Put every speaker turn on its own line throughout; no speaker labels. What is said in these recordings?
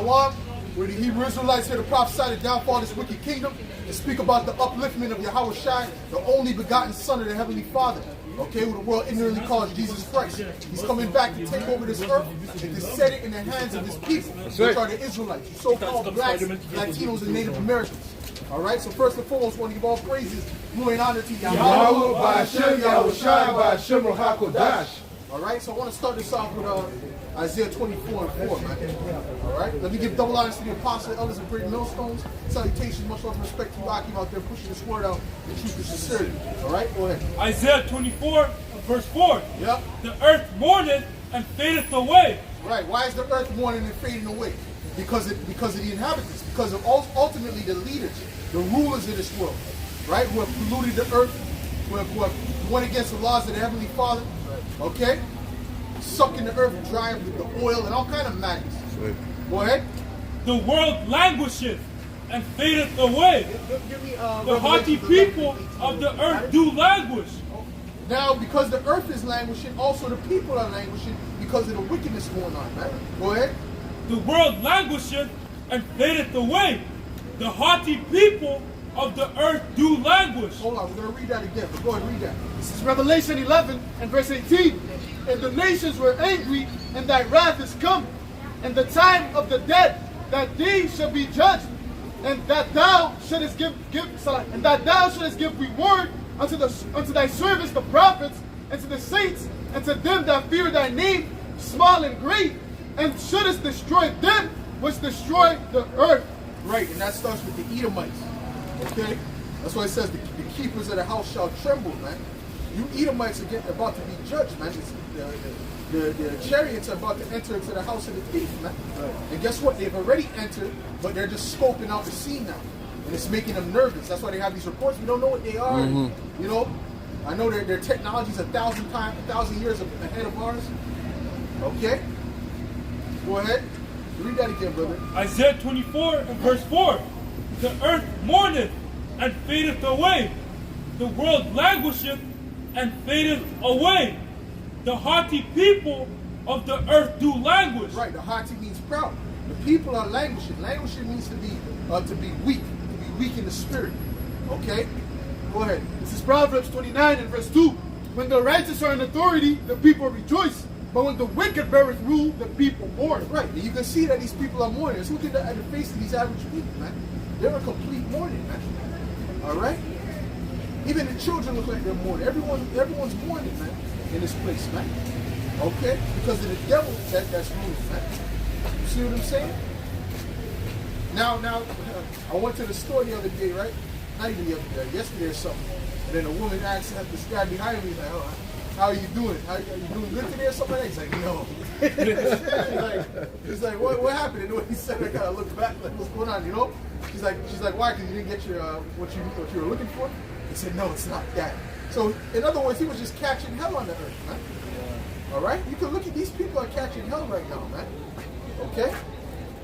go on, where the Hebrew Israelites here to prophesy the downfall of this wicked kingdom and speak about the upliftment of Yahweh Shai, the only begotten Son of the Heavenly Father. Okay, who the world ignorantly calls Jesus Christ. He's coming back to take over this earth and to set it in the hands of his people, which are the Israelites, the so-called blacks, Latinos, and Native Americans. All right, so first and foremost, I want to give all praises, glory, and honor to Yahweh, Ba'ashem, Yahweh Shai, Ba'ashem, HaKodash. All right, so I want to start this off with Isaiah 24 and 4, man. All right, let me give double honors to the apostles, elders, and great millstones. Salutations, much love and respect to you, Akim, out there pushing this word out in truth and sincerity. All right, go ahead.
Isaiah 24, verse 4.
Yep.
The earth mourneth and fadeth away.
Right. Why is the earth mourning and fading away? Because of the inhabitants, because of ultimately the leaders, the rulers of this world, right? Who have polluted the earth, who have went against the laws of the Heavenly Father. Okay? Sucking the earth dry with the oil and all kind of madness. Go ahead.
The world languisheth and fadeth away.
Give me,
the haughty people of the earth do languish.
Now, because the earth is languishing, also the people are languishing because of the wickedness going on, man. Go ahead.
The world languisheth and fadeth away. The haughty people of the earth do languish.
Hold on, we're going to read that again, but go ahead and read that.
This is Revelation 11 and verse 18. And the nations were angry, and thy wrath is come, and the time of the dead, that they shall be judged, and that thou shouldest give reward unto thy servants the prophets, and to the saints, and to them that fear thy name, small and great, and shouldest destroy them which destroy the earth.
Right, and that starts with the Edomites. Okay? That's why it says the keepers of the house shall tremble, man. You Edomites are about to be judged, man. The chariots are about to enter into the house of the thief, man. Right. And guess what? They've already entered, but they're just scoping out the scene now. And it's making them nervous. That's why they have these reports. We don't know what they are. Mm-hmm. You know, I know their technology is 1,000 years ahead of ours. Okay? Go ahead. Read that again, brother.
Isaiah 24 and verse 4. The earth mourneth and fadeth away. The world languisheth and fadeth away. The haughty people of the earth do languish.
Right, the haughty means proud. The people are languishing. Languishing means to be weak in the spirit. Okay? Go ahead.
This is Proverbs 29 and verse 2. When the righteous are in authority, the people rejoice. But when the wicked beareth rule, the people mourn.
Right, and you can see that these people are mourning. Let's look at the face of these average people, man. They're a complete mourning, man. All right? Even the children look like they're mourning. Everyone's mourning, man, in this place, man. Okay? Because of the devil that's ruling, man. You see what I'm saying? Now, I went to the store the other day, right? Not even the other day, yesterday or something. And then a woman asked this guy behind me, like, oh, how are you doing? Are you doing good today or something like that? He's like, no. He's like, what happened? And when he said, I kind of looked back, like, what's going on, you know? She's like, why? Because you didn't get your what you were looking for? He said, no, it's not that. So, in other words, he was just catching hell on the earth, man. Yeah. All right? You can look at these people are catching hell right now, man. Okay?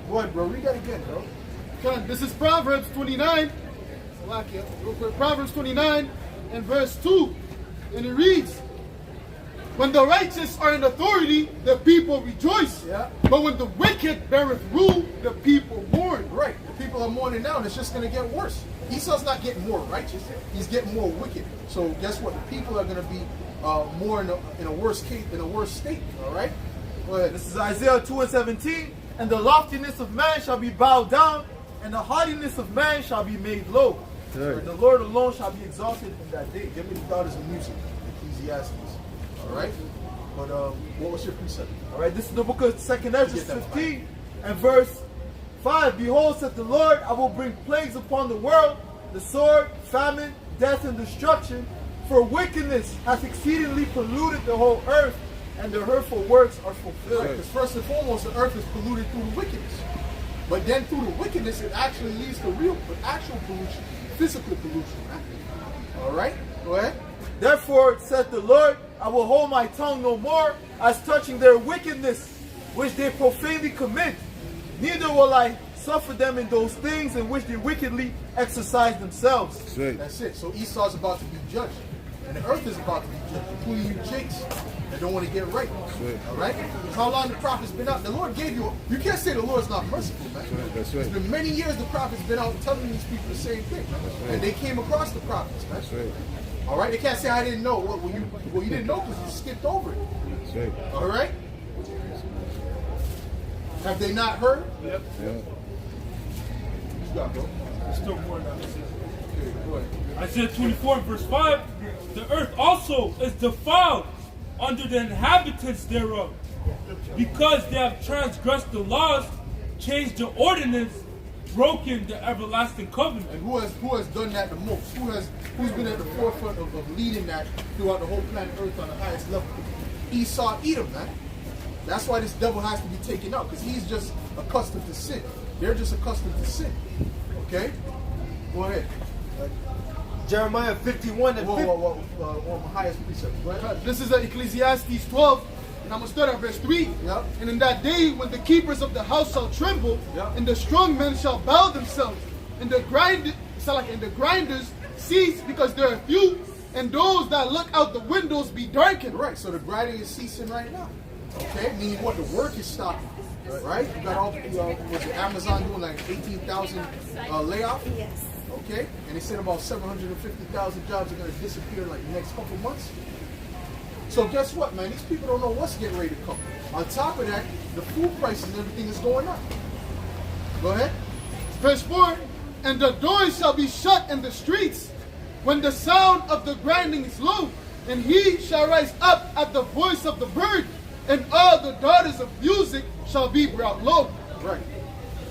Go ahead, bro. Read that again, bro.
This is Proverbs 29. Real quick. Proverbs 29 and verse 2. And it reads, when the righteous are in authority, the people rejoice.
Yeah.
But when the wicked beareth rule, the people mourn.
Right. The people are mourning now, and it's just going to get worse. Esau's not getting more righteous. He's getting more wicked. So guess what? The people are going to be more in a worse case, in a worse state. All right? Go ahead.
This is Isaiah 2 and 17. And the loftiness of man shall be bowed down, and the haughtiness of man shall be made low. For the Lord alone shall be exalted in that day.
Give me the daughters of music, Ecclesiastes. All right? But what was your precept?
All right, this is the book of 2nd Ezra 15 and verse 5. Behold, saith the Lord, I will bring plagues upon the world, the sword, famine, death, and destruction. For wickedness hath exceedingly polluted the whole earth, and their hurtful works are fulfilled.
Because first and foremost, the earth is polluted through the wickedness. But then through the wickedness, it actually leads to actual pollution, physical pollution. Right? All right? Go ahead.
Therefore, saith the Lord, I will hold my tongue no more as touching their wickedness, which they profanely commit. Neither will I suffer them in those things in which they wickedly exercise themselves.
That's it. So Esau's about to be judged. And the earth is about to be judged, including you jakes that don't want to get right. All right? That's how long the prophet's been out. The Lord gave you, you can't say the Lord's not merciful, man.
That's right.
It's been many years the prophet's been out telling these people the same thing. And they came across the prophets, man.
That's right.
All right? They can't say I didn't know. Well, you didn't know because you skipped over it.
That's right.
All right? Have they not heard?
Yep.
Yeah.
You got, bro.
There's still more now.
Okay, go ahead.
Isaiah 24, verse 5. The earth also is defiled under the inhabitants thereof, because they have transgressed the laws, changed the ordinance, broken the everlasting covenant.
And who has done that the most? Who's been at the forefront of leading that throughout the whole planet Earth on the highest level? Esau, Edom, man. That's why this devil has to be taken out, because he's just accustomed to sin. They're just accustomed to sin. Okay? Go ahead.
Jeremiah 51 and 50.
Whoa, highest precept. Go ahead.
This is Ecclesiastes 12, and I'm going to start at verse 3.
Yep.
And in that day, when the keepers of the house shall tremble,
Yep.
and the strong men shall bow themselves, and the grinders cease because there are few, and those that look out the windows be darkened.
Right, so the grinding is ceasing right now. Okay? Meaning what? The work is stopping. Right? You got all the, was it Amazon doing like 18,000 layoff?
Yes.
Okay? And they said about 750,000 jobs are going to disappear like the next couple months. So guess what, man? These people don't know what's getting ready to come. On top of that, the food prices and everything is going up. Go ahead.
Verse 4, and the doors shall be shut in the streets when the sound of the grinding is low, and he shall rise up at the voice of the bird, and all the daughters of music shall be brought low.
Right.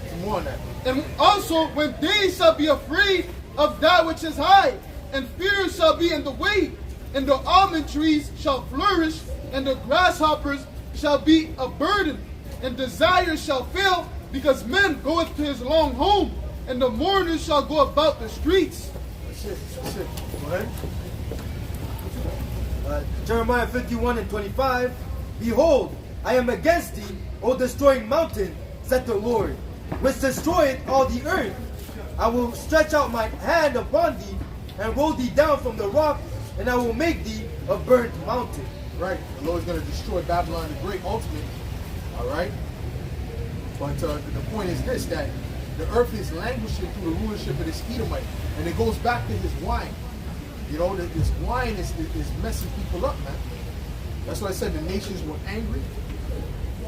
Some more on that.
And also when they shall be afraid of that which is high, and fear shall be in the way, and the almond trees shall flourish, and the grasshoppers shall be a burden, and desire shall fail, because men goeth to his long home, and the mourners shall go about the streets.
That's it. That's it. Go ahead.
Jeremiah 51 and 25. Behold, I am against thee, O destroying mountain, saith the Lord, which destroyeth all the earth. I will stretch out my hand upon thee, and roll thee down from the rock, and I will make thee a burnt mountain.
Right. The Lord's going to destroy Babylon the Great ultimately. All right. But the point is this, that the earth is languishing through the rulership of this Edomite. And it goes back to his wine. You know, this wine is messing people up, man. That's why I said the nations were angry.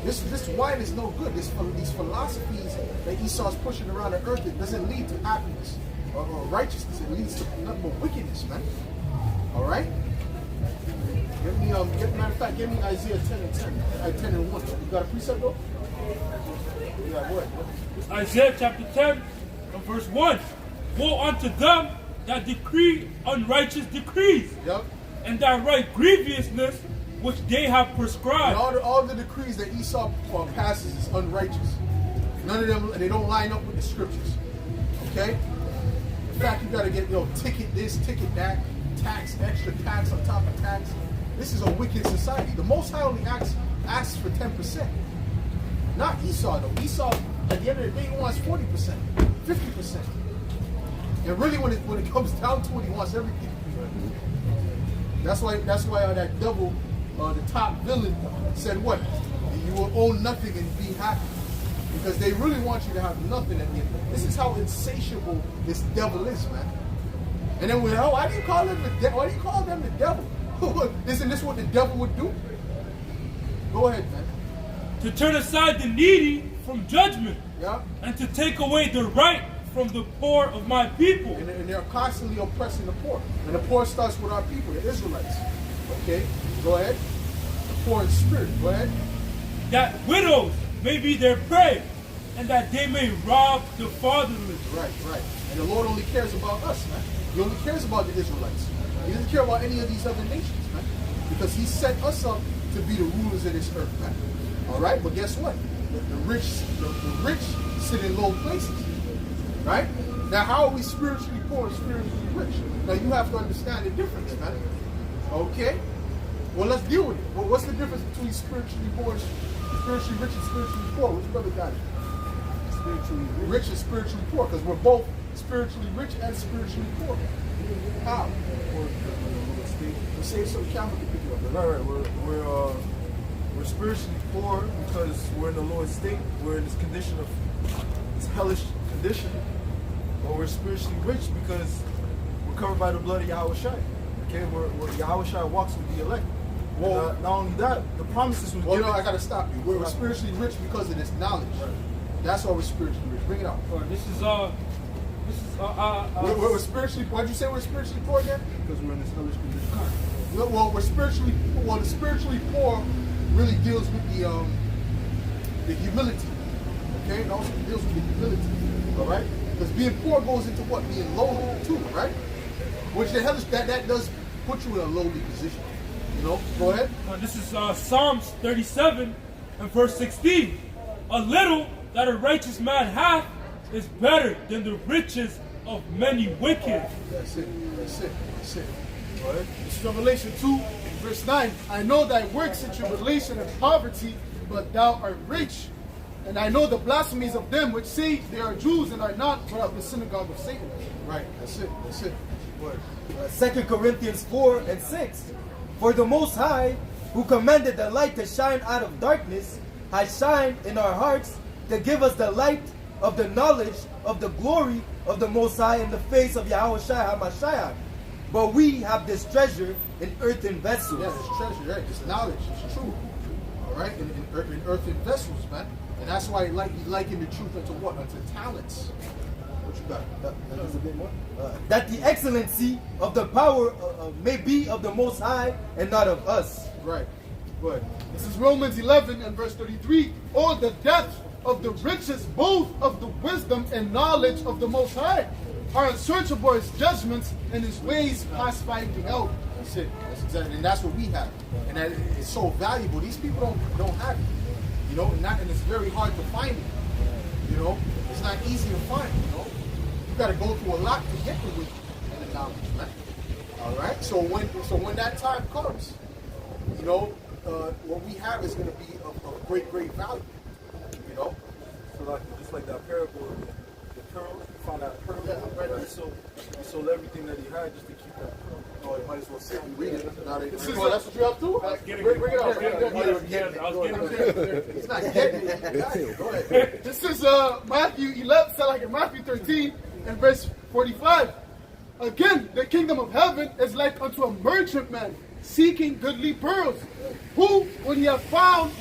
This wine is no good. These philosophies that Esau's pushing around the earth, it doesn't lead to happiness or righteousness. It leads to nothing but wickedness, man. All right? Give me, matter of fact, give me Isaiah 10 and 10. 10 and 1. You got a precept, though? Yeah, what?
Isaiah chapter 10 and verse 1. Woe unto them that decree unrighteous decrees,
Yep.
and that write grievousness which they have
And
prescribed.
all the decrees that Esau passes is unrighteous. None of them, they don't line up with the scriptures. Okay? In fact, you got to get, ticket this, ticket that, tax, extra tax on top of tax. This is a wicked society. The Most High only asks for 10%. Not Esau, though. Esau, at the end of the day, he wants 40%, 50%. And really, when it comes down to it, he wants everything. That's why that devil, the top villain, said what? You will own nothing and be happy. Because they really want you to have nothing at the end. This is how insatiable this devil is, man. And then why do you call them the devil? Why do you call them the devil? Isn't this what the devil would do? Go ahead, man.
To turn aside the needy from judgment,
Yeah.
and to take away the right from the poor of my people.
And they're constantly oppressing the poor. And the poor starts with our people, the Israelites. Okay, go ahead. The poor in spirit, go ahead.
That widows may be their prey, and that they may rob the fatherless.
Right. And the Lord only cares about us, man. He only cares about the Israelites. He doesn't care about any of these other nations, man. Because he set us up to be the rulers of this earth, man. All right, but guess what? The rich sit in low places. Right? Now, how are we spiritually poor and spiritually rich? Now, you have to understand the difference, man. Okay? Well, let's deal with it. Well, what's the difference between spiritually poor, spiritually rich and spiritually poor? Which brother got it? Spiritually rich and spiritually poor, because we're both spiritually rich and spiritually poor. How?
Okay.
Say it so the camera can pick it up.
All right. We're spiritually poor because we're in the lowest state. We're in this condition of this hellish condition. But we're spiritually rich because we're covered by the blood of Yahweh Shai. Okay, where Yahweh Shai walks with the elect. Well, not only that, the promises was
Well,
given.
no, I gotta stop you. We're spiritually rich because of this knowledge. That's why we're spiritually rich. Bring it out. We're spiritually. Why'd you say we're spiritually poor again?
Because we're in this hellish condition.
Well, the spiritually poor really deals with the humility. Okay, it also deals with the humility. All right, because being poor goes into what, being lowly too, right? Which the hellish that does put you in a lowly position. You know, go ahead.
This is Psalms 37 and verse 16. A little that a righteous man hath is better than the riches of many wicked.
That's it. That's it. That's it.
Go ahead. This is Revelation 2, verse 9. I know thy works in tribulation and poverty, but thou art rich. And I know the blasphemies of them which say they are Jews and are not, but of the synagogue of Satan.
Right. That's it. That's it. What?
2 Corinthians 4 and 6. For the Most High, who commanded the light to shine out of darkness, has shined in our hearts to give us the light of the knowledge of the glory of the Most High in the face of Yahweh Shai HaMashiach. But we have this treasure in earthen vessels.
Yeah, this treasure, right? This knowledge is true. All right, in earthen vessels, man. And that's why he likened the truth unto what? Unto talents. What you got?
There's a bit more. That the excellency of the power may be of the Most High and not of us.
Right. Go ahead.
This is Romans 11 and verse 33. Oh, the depth of the riches, both of the wisdom and knowledge of the Most High, are unsearchable his judgments and his ways past finding out.
That's it. That's exactly, and that's what we have. And that is so valuable. These people don't have it. You know, and it's very hard to find it. You know, it's not easy to find. You know, you got to go through a lot to get the wisdom and the knowledge, man. All right. So when that time comes, you know, what we have is going to be of great value. You know.
So just like that parable of the pearls, you found that pearl.
Yeah,
He sold everything that he had just to keep that pearl.
Oh, you might as well sit and read it. Now
This is
that's what you're up to? Bring it out. It's not getting it. Go ahead.
This is Matthew 11, Matthew 13 and verse 45. Again, the kingdom of heaven is like unto a merchantman seeking goodly pearls, who, when he had found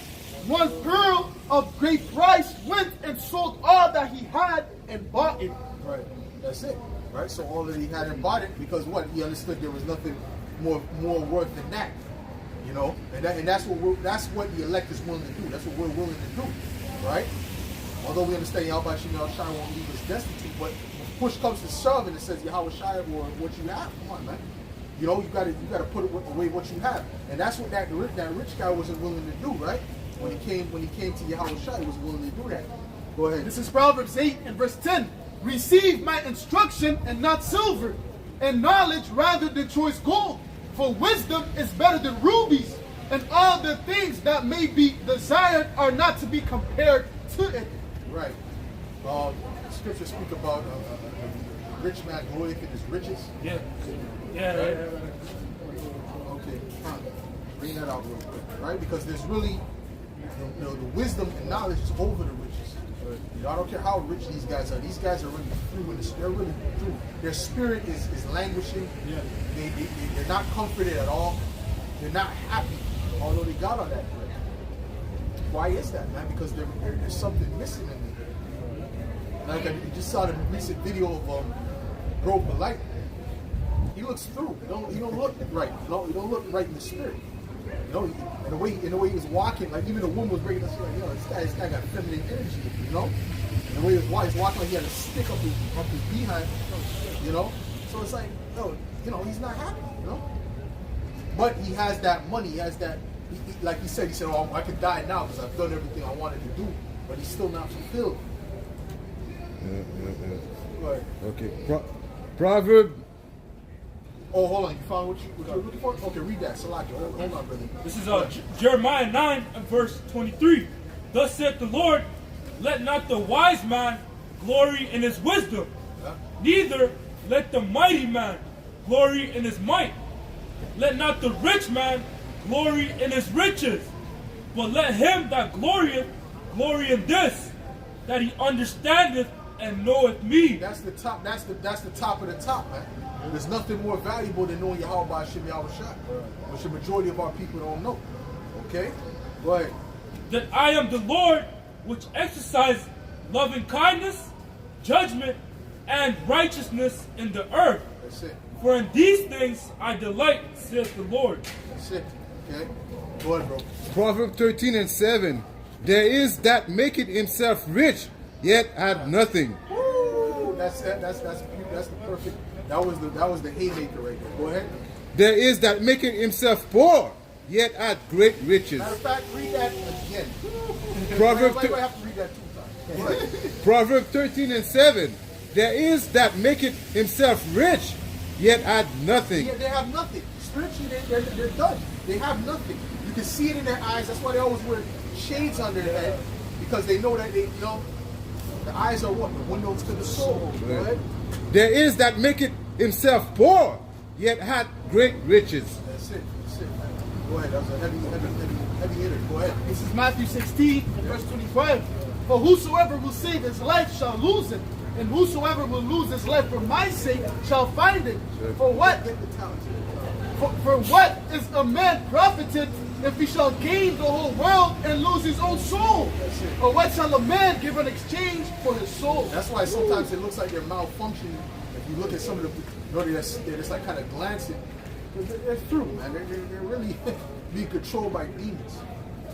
one pearl of great price, went and sold all that he had and bought it.
Right. That's it. Right. So all that he had and bought it because what? He understood there was nothing more worth than that. You know, and that's what the elect is willing to do. That's what we're willing to do. Right. Although we understand Yahweh Shai won't leave us destitute, but if push comes to shove and it says Yahweh Shai or what you have, come on, man. You know, you gotta put away what you have, and that's what that rich guy wasn't willing to do, right? When he came to Yahweh Shai, he was willing to do that. Go ahead.
This is Proverbs 8 and verse 10. Receive my instruction and not silver, and knowledge rather than choice gold. For wisdom is better than rubies, and all the things that may be desired are not to be compared to it.
Right. Scriptures speak about a rich man glorieth in his riches.
Yeah.
Okay, bring that out real quick, right? Because there's really, the wisdom and knowledge is over the riches. You know, I don't care how rich these guys are. These guys are really through in this. They're really through. Their spirit is languishing.
Yeah.
They're not comforted at all. They're not happy, although they got on that bread. Why is that, man? Because there's something missing in them. Like I just saw the recent video of Bro Polite. He looks through. He don't look right. He don't look right in the spirit. You know, in the way he was walking, like even the woman was bringing us like, you know, this guy got feminine energy. You know, and the way he was walking, like he had a stick up his behind. You know, so it's like, no, you know, he's not happy. You know, but he has that money. He has that. Like he said, oh, I could die now because I've done everything I wanted to do, but he's still not fulfilled. Right.
Okay. Proverb.
Oh, hold on. You found what you're looking for? Okay, read that. Salaki. Hold on, brother.
This is Jeremiah 9 and verse 23. Thus saith the Lord, let not the wise man glory in his wisdom, neither let the mighty man glory in his might. Let not the rich man glory in his riches, but let him that glorieth glory in this, that he understandeth and knoweth me.
That's the top. That's the top of the top, man. There's nothing more valuable than knowing Yahweh Hashem Yahweh Shai, which the majority of our people don't know. Okay, go ahead.
That I am the Lord, which exercise loving kindness, judgment, and righteousness in the earth.
That's it.
For in these things I delight, saith the Lord.
That's it. Okay, go ahead, bro.
Proverbs 13:7. There is that maketh himself rich, yet had nothing.
Woo! That's the perfect. That was the haymaker right there. Go ahead.
There is that maketh himself poor, yet had great riches.
Matter of fact, read that again.
Proverbs,
Everybody have to read that 2 times. Go ahead.
Proverbs 13:7. There is that maketh himself rich, yet had nothing.
Yeah, they have nothing. Spiritually, they're done. They have nothing. You can see it in their eyes. That's why they always wear shades on their head, because they know that the eyes are what? The windows to the soul. Go ahead.
There is that maketh himself poor, yet had great riches.
That's it. That's it. Go ahead. That was a heavy hitter. Go ahead.
This is Matthew 16, and verse 25. For whosoever will save his life shall lose it, and whosoever will lose his life for my sake shall find it. For what?
Get the talent.
For what is a man profited if he shall gain the whole world and lose his own soul? Or what shall a man give in exchange for his soul?
That's why sometimes it looks like they're malfunctioning. If you look at some of the, they're just like kind of glancing. They're through, man. They're really being controlled by demons.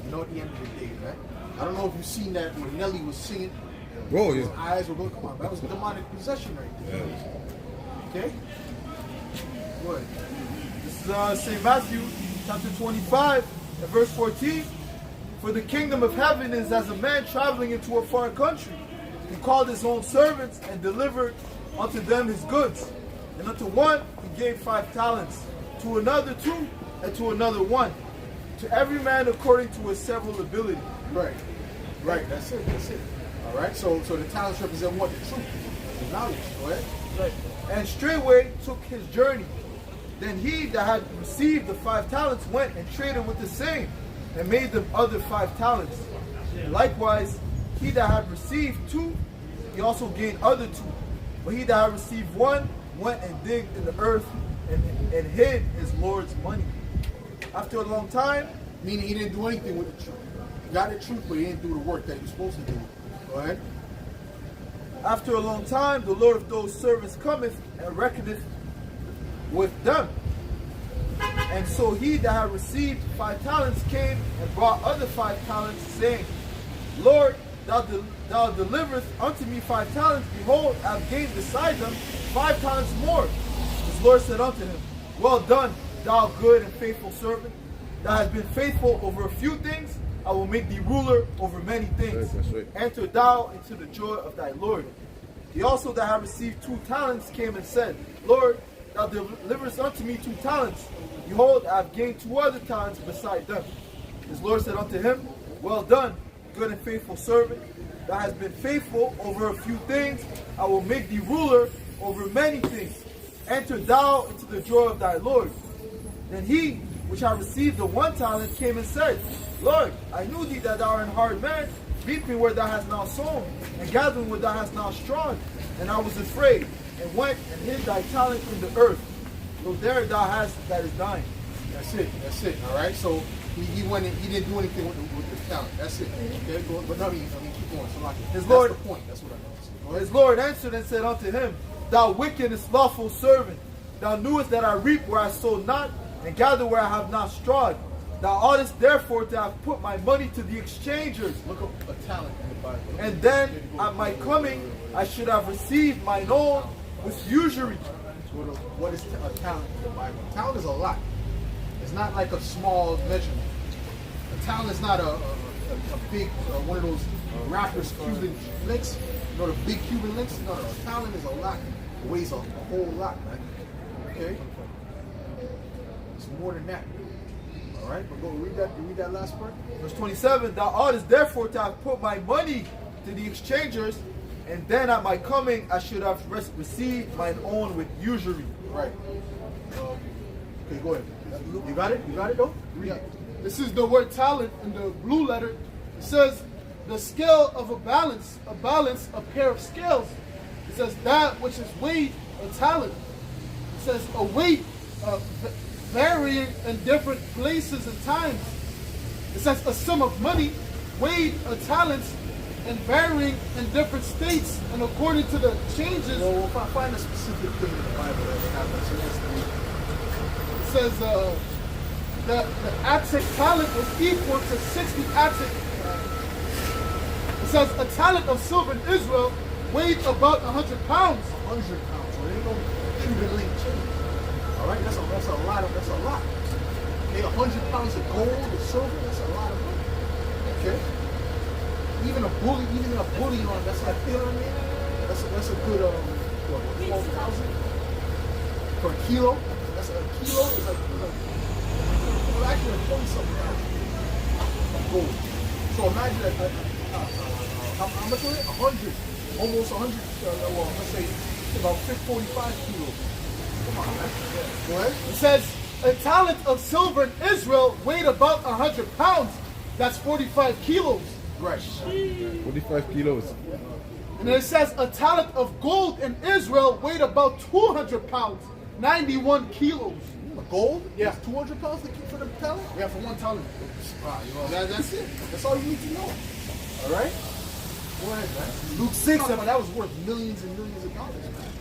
You know, at the end of the day, man. I don't know if you've seen that when Nelly was singing.
Bro,
His eyes were going, come on, that was demonic possession right there. Okay? Go ahead.
This is St. Matthew chapter 25 and verse 14. For the kingdom of heaven is as a man traveling into a foreign country. He called his own servants and delivered unto them his goods. And unto one he gave 5 talents, to another 2, and to another 1. To every man according to his several ability.
Right. Right, that's it. All right, so the talents represent what? The truth, the knowledge. Go ahead.
Right. And straightway took his journey. Then he that had received the 5 talents went and traded with the same, and made them other 5 talents. And likewise, he that had received 2, he also gained other 2. But he that had received 1 went and digged in the earth and hid his Lord's money. After a long time,
Meaning he didn't do anything with the truth. He got the truth, but he didn't do the work that he was supposed to do. Go ahead.
after a long time, the Lord of those servants cometh and reckoneth with them. And so he that had received 5 talents came and brought other 5 talents, saying, Lord, thou deliverest unto me 5 talents. Behold, I have gained beside them 5 talents more. His Lord said unto him, Well done, thou good and faithful servant. Thou hast been faithful over a few things. I will make thee ruler over many things.
That's right.
Enter thou into the joy of thy Lord. He also that had received 2 talents came and said, Lord, thou deliverest unto me 2 talents. Behold, I have gained 2 other talents beside them. His Lord said unto him, Well done, good and faithful servant. Thou hast been faithful over a few things. I will make thee ruler over many things. Enter thou into the joy of thy Lord. Then he which had received the 1 talent came and said, Lord, I knew thee that thou art an hard man, reaping where thou hast not sown, and gathering where thou hast not strawed. And I was afraid, and went and hid thy talent in the earth. So there thou hast that is thine.
That's it. All right. So he went and he didn't do anything with the talent. That's it. Okay. But no, I mean, keep going. So like,
His
that's
Lord-
the point. That's what I know. Go ahead.
His Lord answered and said unto him, Thou wicked and slothful servant, thou knewest that I reap where I sowed not, and gather where I have not strawed. Thou oughtest therefore to have put my money to the exchangers,
Look up a talent in the Bible.
and then at my coming I should have received mine own with usury.
What is a talent in the Bible? Talent is a lot. It's not like a small measurement. A talent is not a big, one of those rappers Cuban links. You know the big Cuban links? No. A talent is a lot. It weighs a whole lot, man. Okay? It's more than that. All right? But go read that last part.
Verse 27, Thou oughtest therefore to have put my money to the exchangers, and then at my coming I should have received mine own with usury.
Right. Okay, go ahead. You got it? You got it though? Read
Yeah.
it.
This is the word talent in the blue letter. It says the scale of a balance, a pair of scales. It says that which is weighed, a talent. It says a weight varying in different places and times. It says a sum of money weighed a talents and varying in different states and according to the changes.
Well, we'll find a specific thing in the Bible that they have that's an estimate.
It says the attic talent was equal to 60 attic. It says a talent of silver in Israel weighed about 100 pounds.
100 pounds. So there ain't no Cuban link change. All right, that's a lot. That's a lot. Okay, 100 pounds of gold or silver. That's a lot of money. Okay. Even a bullion, that's like, you know what I mean? That's a good, what, 12,000 per kilo. That's a kilo. It's like well, actually, a 20-something of gold. So imagine that. How much was it? 100, almost 100. Well, let's say about 45 kilos. Come on, man. Go ahead.
It says a talent of silver in Israel weighed about 100 pounds. That's 45 kilos.
Right.
45 kilos.
And then it says a talent of gold in Israel weighed about 200 pounds. 91 kilos.
Gold?
Yeah.
It's 200 pounds for the talent?
Yeah, for one talent.
That's it. That's all you need to know. All right? Go ahead, man.
Luke 6
Talking
and
about that was worth millions and millions of dollars, man.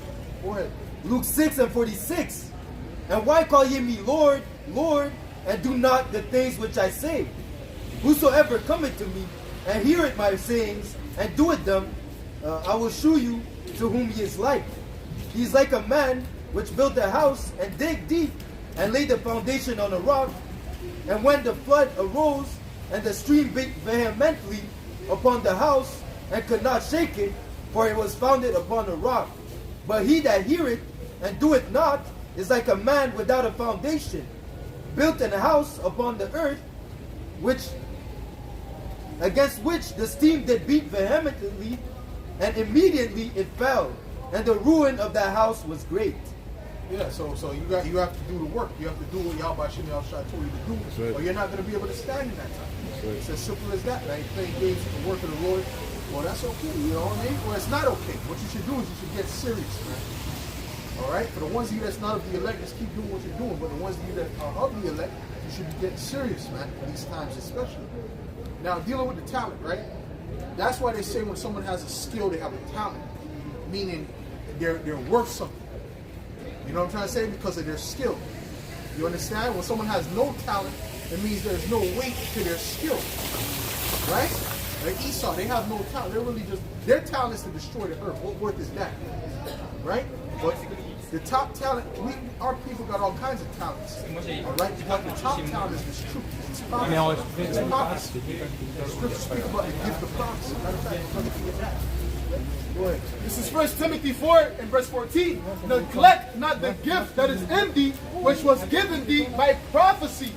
Go ahead.
Luke 6 and 46. And why call ye me Lord, Lord, and do not the things which I say? Whosoever cometh to me and heareth my sayings and doeth them, I will shew you to whom he is like. He is like a man which built a house and dig deep and laid the foundation on a rock. And when the flood arose and the stream beat vehemently upon the house and could not shake it, for it was founded upon a rock. But he that heareth and doeth not is like a man without a foundation, built an house upon the earth, against which the stream did beat vehemently, and immediately it fell, and the ruin of that house was great.
Yeah, so you have to do the work. You have to do what Yahweh Shem Yahushua told you to do,
right.
or you're not going to be able to stand in that time.
right.
It's as simple as that. Now you play games with the work of the Lord. Well, that's okay. You know what I mean? Well, it's not okay. What you should do is you should get serious, man. All right? For the ones of you that's not of the elect, just keep doing what you're doing. But the ones of you that are of the elect, you should be getting serious, man, for these times especially. Now, dealing with the talent, right? That's why they say when someone has a skill, they have a talent, meaning they're worth something. You know what I'm trying to say? Because of their skill. You understand? When someone has no talent, it means there's no weight to their skill. Right? Like Esau, they have no talent. They're really just, their talent is to destroy the earth. What worth is that? Right? But the top talent, our people got all kinds of talents. All right? But the top talent is this truth. It's prophecy. It's prophecy. The scriptures speak about the gift of prophecy. Matter of fact, let me forget that. Go ahead.
This is 1 Timothy 4 and verse 14. Neglect not the gift that is in thee, which was given thee by prophecy,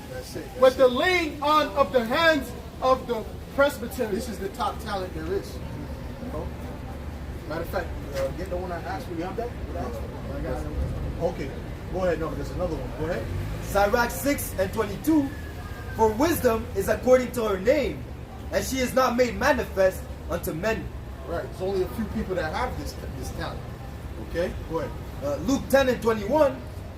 with the laying on of the hands of the presbytery.
This is the top talent there is. You know? Matter of fact, get the one I asked for. You have that? Okay. Go ahead. No, there's another one. Go ahead.
Sirach 6 and 22. For wisdom is according to her name, and she is not made manifest unto many.
Right. There's only a few people that have this talent. Okay? Go ahead.
Luke 10 and 21.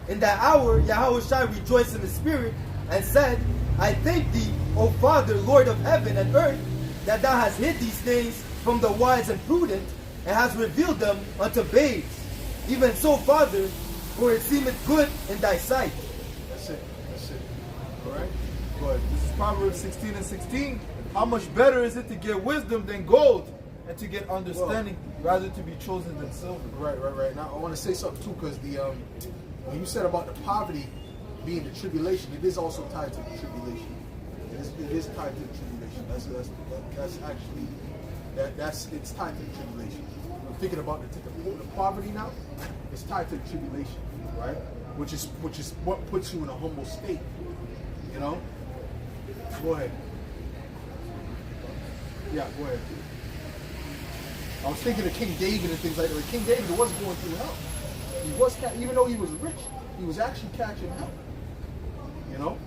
In that hour Yahushua rejoiced in the spirit and said, I thank thee, O Father, Lord of heaven and earth, that thou hast hid these things from the wise and prudent, and hast revealed them unto babes. Even so, Father, for it seemeth good in thy sight.
That's it. That's it.
All right? Go ahead. This is Proverbs 16 and 16. How much better is it to get wisdom than gold, and to get understanding rather to be chosen than silver?
Right. Now I want to say something too, because when you said about the poverty being the tribulation, it is also tied to the tribulation. It is tied to the tribulation. That's actually it's tied to the tribulation. I'm thinking about the poverty now. It's tied to the tribulation, right? Which is what puts you in a humble state. You know. Go ahead. Yeah, go ahead. I was thinking of King David and things like that. King David wasn't going through hell. He was, even though he was rich, he was actually catching hell. You know?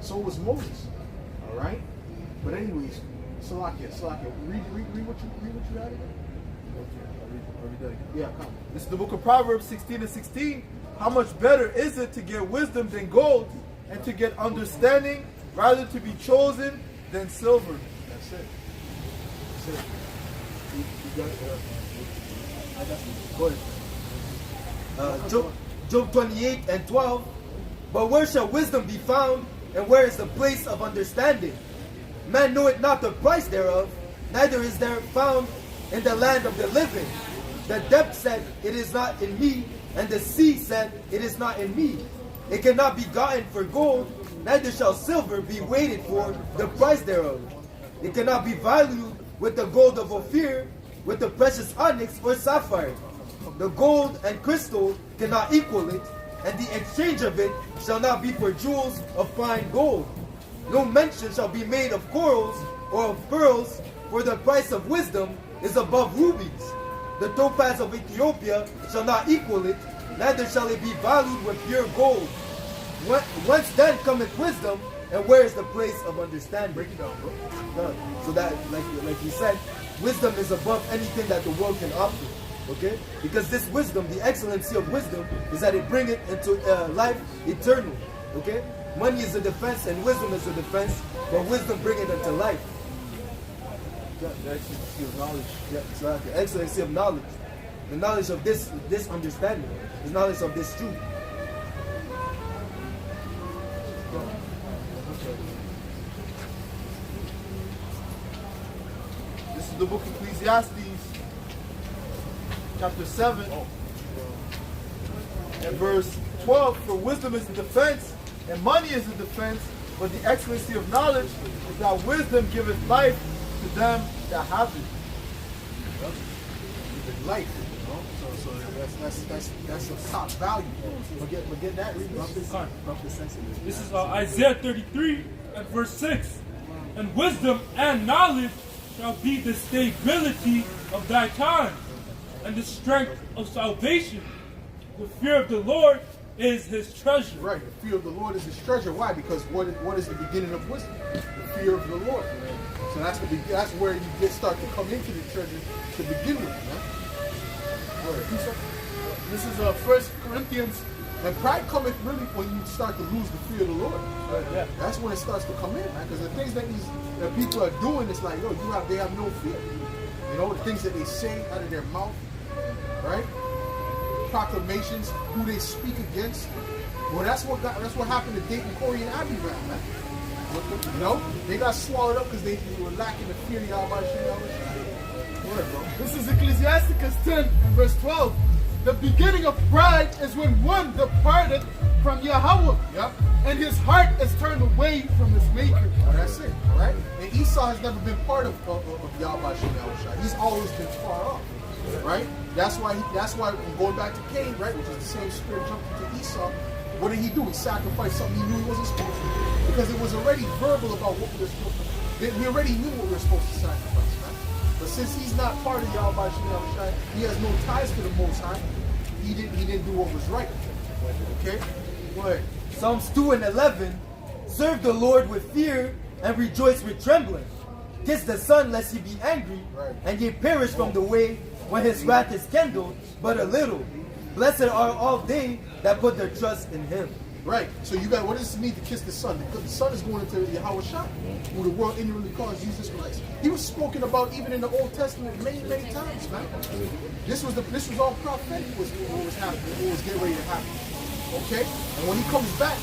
So was Moses. All right? But anyways, Salakia, read what you added. Yeah, come.
This is the book of Proverbs 16 and 16. How much better is it to get wisdom than gold, and to get understanding rather to be chosen than silver?
That's it. That's it. You got it. I got it. Go ahead.
Job 28 and 12. But where shall wisdom be found, and where is the place of understanding? Man knoweth not the price thereof, neither is there found in the land of the living. The depth said, it is not in me, and the sea said, it is not in me. It cannot be gotten for gold, neither shall silver be weighted for the price thereof. It cannot be valued with the gold of Ophir, with the precious onyx or sapphire. The gold and crystal cannot equal it, and the exchange of it shall not be for jewels of fine gold. No mention shall be made of corals or of pearls, for the price of wisdom is above rubies. The topaz of Ethiopia shall not equal it, neither shall it be valued with pure gold. Whence then cometh wisdom, and where is the place of understanding?
Break it down, bro.
So that, like he said, wisdom is above anything that the world can offer. Okay? Because this wisdom, the excellency of wisdom, is that it bringeth into life eternal. Okay? Money is a defense and wisdom is a defense, but wisdom bringeth into life.
The excellency of knowledge.
Yeah, exactly. The excellency of knowledge. The knowledge of this understanding. The knowledge of this truth.
This is the book of Ecclesiastes, chapter 7, and verse 12. For wisdom is the defense, and money is the defense, but the excellency of knowledge is that wisdom giveth life to them that have it.
Even life, you know. So that's a top value. Forget that.
This is Isaiah 33 and verse 6. And wisdom and knowledge shall be the stability of thy time, and the strength of salvation. The fear of the Lord is his treasure.
Right. The fear of the Lord is his treasure. Why? Because what is the beginning of wisdom? The fear of the Lord. So that's where you start to come into the treasure to begin with, man.
This is 1 Corinthians.
And pride cometh really when you start to lose the fear of the Lord.
Yeah.
That's when it starts to come in, man. Because the things that that people are doing, it's like, they have no fear. You know, the things that they say out of their mouth, right? Proclamations, who they speak against. Well, that's what happened to Dayton, Corey, and Abiram, man. You know, they got swallowed up because they were lacking the fear of Yahweh. Word, bro.
This is Ecclesiasticus 10 and verse 12. The beginning of pride is when one departed from Yahweh,
Yep.
and his heart is turned away from his maker.
Oh, that's it, all right? And Esau has never been part of Yahweh. He's always been far off, right? That's why when going back to Cain, right, which is the same spirit jumped into Esau. What did he do? He sacrificed something he knew he wasn't supposed to, because it was already verbal about what we were supposed to. We already knew what we were supposed to sacrifice, right? But since he's not part of Yahweh, he has no ties to the Most High. He didn't do what was right. Okay, go ahead.
Psalms 2 and 11. Serve the Lord with fear and rejoice with trembling. Kiss the Son lest he be angry,
Right.
and ye perish from the way when his wrath is kindled but a little. Blessed are all they that put their trust in him.
Right. So what does it mean to kiss the Son? Because the Son is going into Yahweh Shai, who the world ignorantly calls Jesus Christ. He was spoken about even in the Old Testament many times, man. This was all prophetic. What was happening? What was getting ready to happen? Okay. And when he comes back,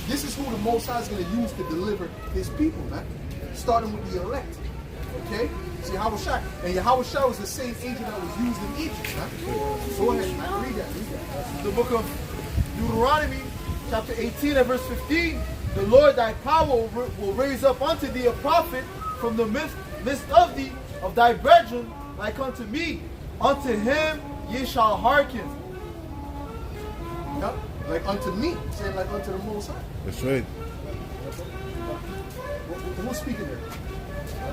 this is who the Most High is going to use to deliver his people, man. Starting with the elect. Okay. See Yahweh Shai, and Yahweh Shai was the same angel that was used in Egypt, man. Go ahead, man. Read that.
The book of Deuteronomy, chapter 18 and verse 15. The Lord thy power will raise up unto thee a prophet from the midst of thee, of thy brethren, like unto me. Unto him ye shall hearken.
Yep. Like unto me, saying like unto the Most High.
That's right.
Who's speaking there?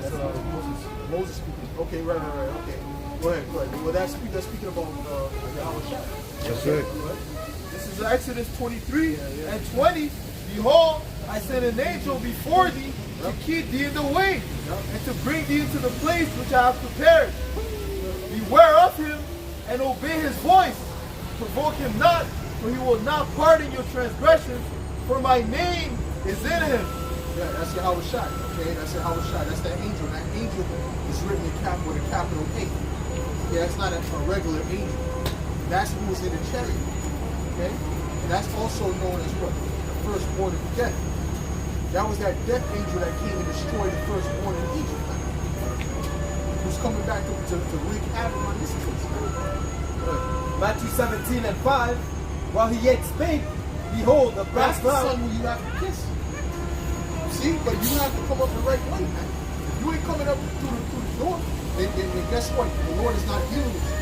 That's Moses speaking. Okay, right. Okay. Go ahead. Well, that's speaking about Yahweh Shai.
That's right.
This is This is Exodus 23 and 20. Behold, I send an angel before thee to keep thee in the way and to bring thee into the place which I have prepared. Beware of him and obey his voice. Provoke him not, for he will not pardon your transgressions, for my name is in him.
Yeah, that's Yahweh Shai. Okay, that's Yahweh Shai. That's that angel. That angel is written with a capital A. Yeah, it's not a regular angel. That's who was in the chariot. Okay? And that's also known as what? The firstborn of death. That was that death angel that came and destroyed the firstborn in Egypt. Who's coming back to wreak havoc on this place.
Matthew 17 and 5. While he yet spake, behold, the brass
That's the
cloud.
son who you have to kiss. See? But you have to come up the right way, man. If you ain't coming up through the door, then guess what? The Lord is not dealing with you.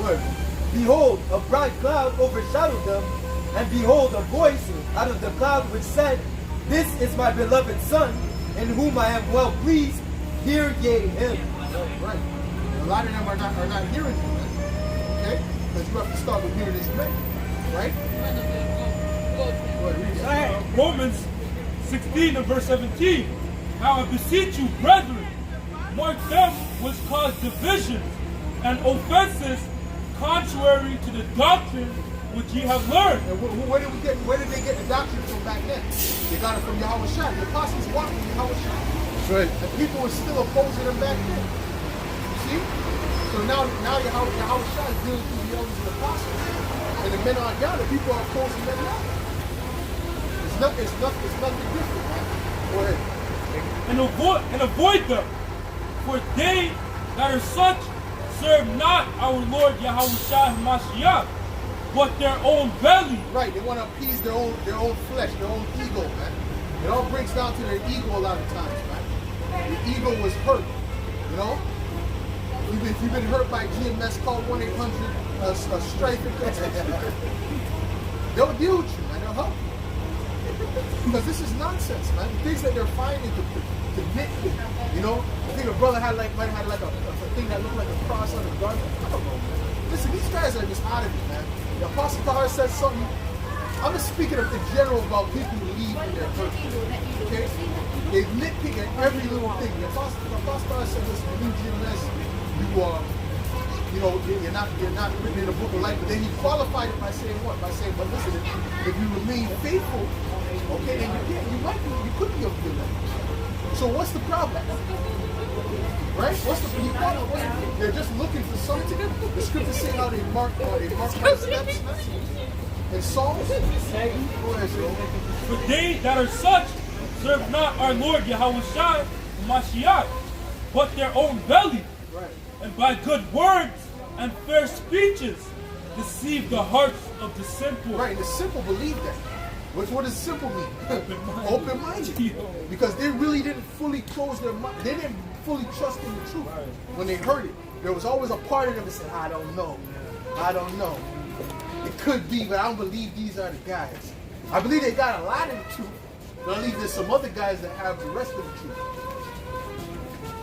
What?
Behold, a bright cloud overshadowed them, and behold, a voice out of the cloud which said, This is my beloved Son, in whom I am well pleased. Hear ye him.
Right. A lot of them are not hearing you, man. Okay? Because you have to start with hearing his man. Right? Go ahead, read it.
Romans 16 and verse 17. Now I beseech you, brethren, mark them which cause divisions and offenses contrary to the doctrine which ye have learned.
And where did they get the doctrine from back then? They got it from Yahweh Shai. The apostles walked with Yahweh Shai.
That's right.
And people were still opposing them back then. You see? So now Yahweh Shai is dealing through the elders and apostles. And the men on down, the people are opposing them now. It's nothing different, man. Go ahead.
And avoid them. For they that are such serve not our Lord Yahushua Hamashiach, but their own belly.
Right, they want to appease their own flesh, their own ego, man. It all breaks down to their ego a lot of times, man. The ego was hurt, you know? If you've been hurt by GMS, call 1-800-STRIFE. They'll deal with you, man. They'll help you. Because this is nonsense, man. The things that they're finding to nitpick, you know? I think a brother might have had like a thing that looked like a cross on the garment. I don't know, man. Listen, these guys are just out of it, man. The Apostle Paul says something. I'm just speaking in general about people who leave when they're hurt. Okay? They nitpick at every little thing. The Apostle Paul says, listen, you do GMS, you're not written in the book of life. But then he qualified it by saying what? By saying, but listen, if you remain faithful, okay, then you could be a good man. So what's the problem? Right? What's the problem? They're just looking for something. The scriptures say how they mark my steps and Psalms. Go ahead, Joe.
For they that are such serve not our Lord Yahushua Hamashiach, but their own belly.
Right.
And by good words and fair speeches deceive the hearts of the simple.
Right, and the simple believe that. What does simple mean? Open-minded. Because they really didn't fully close their mind. They didn't fully trust in the truth. When they heard it, there was always a part of them that said, I don't know. I don't know. It could be, but I don't believe these are the guys. I believe they got a lot of the truth, but I believe there's some other guys that have the rest of the truth.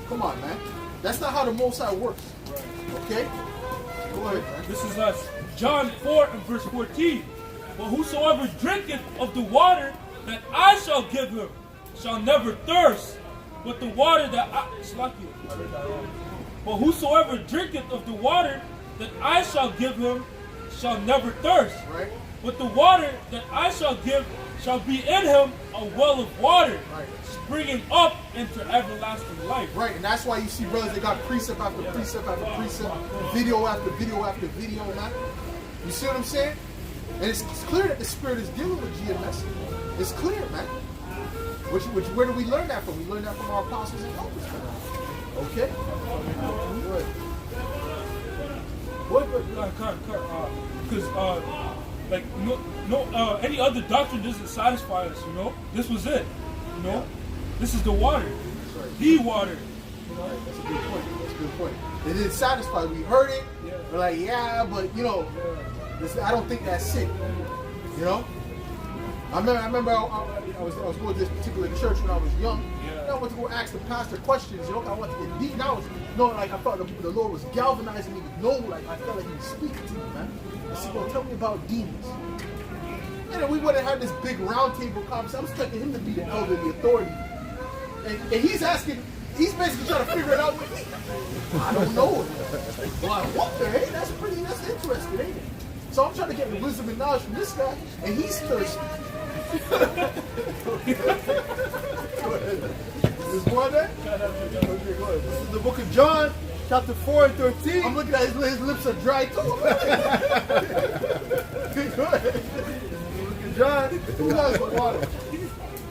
Come on, man. That's not how the Most High works. Okay? Go ahead, man.
This is us. John 4 and verse 14. But whosoever drinketh of the water that I shall give him shall never thirst. But the water that But whosoever drinketh of the water that I shall give him shall never thirst.
Right.
But the water that I shall give shall be in him a well of water,
Right.
springing up into everlasting life.
Right, and that's why you see brothers that got precept after precept after precept, video after video after video, man. You see what I'm saying? And it's clear that the Spirit is dealing with GMS. It's clear, man. Where do we learn that from? We learn that from our apostles and elders, man. Okay? Good.
Because like any other doctrine doesn't satisfy us, you know. This was it, you know. This is the water, the water. You know?
Right, that's a good point. That's a good point. It didn't satisfy. We heard it.
Yeah.
We're like, yeah, but you know, I don't think that's it. You know. I remember I was going to this particular church when I was young, I went to go ask the pastor questions, you know, I wanted to get deep. Now, like I thought the Lord was galvanizing me to know, like I felt like He was speaking to me, man. He said, well, tell me about demons. And then we went and had this big roundtable conversation. I'm expecting him to be the elder, the authority. And he's basically trying to figure it out with me. I don't know. Well, I wonder, hey, that's interesting, ain't it? So I'm trying to get the wisdom and knowledge from this guy, and he's thirsty. There's more there? Okay, go ahead.
This is the book of John, chapter 4 and 13.
I'm looking at his lips are dry too. Go ahead.
John,
Who has water?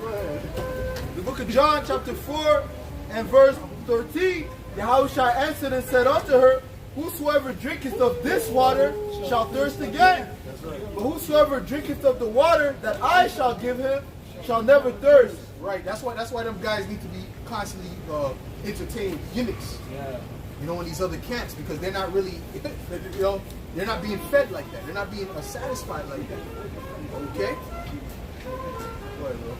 Go ahead.
the book of John, chapter 4 and verse 13. Yahushua answered and said unto her, whosoever drinketh of this water shall thirst again. But whosoever drinketh of the water that I shall give him shall never thirst.
Right. That's why them guys need to be constantly entertained with gimmicks.
Yeah.
You know, in these other camps, because they're not really, you know, they're not being fed like that. They're not being satisfied like that. Okay. Go ahead, bro.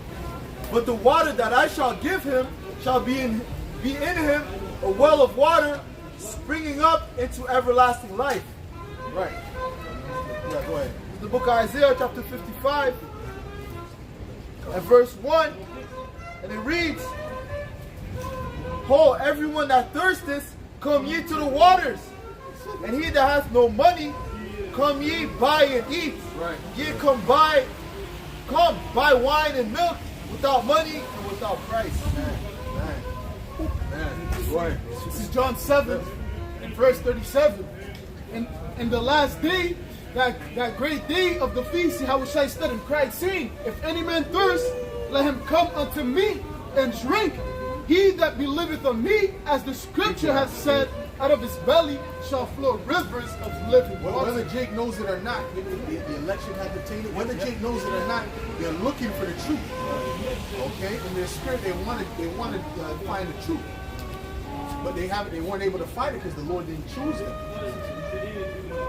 But the water that I shall give him shall be in him a well of water springing up into everlasting life.
Right. Yeah. Go ahead.
The book of Isaiah, chapter 55, and verse 1, and it reads, Ho, everyone that thirsteth, come ye to the waters, and he that hath no money, come ye buy and eat.
Right.
Ye come buy wine and milk without money and without price.
Man. Go ahead.
This is John 7 and verse 37. And in the last day, that great day of the feast, Yahushua stood and cried, saying, If any man thirst, let him come unto me and drink. He that believeth on me, as the scripture has said, out of his belly shall flow rivers of living water.
Whether Jake knows it or not, the election has obtained it. Whether Jake knows it or not, they're looking for the truth. Okay, in their spirit, they want to find the truth, but they weren't able to find it because the Lord didn't choose them.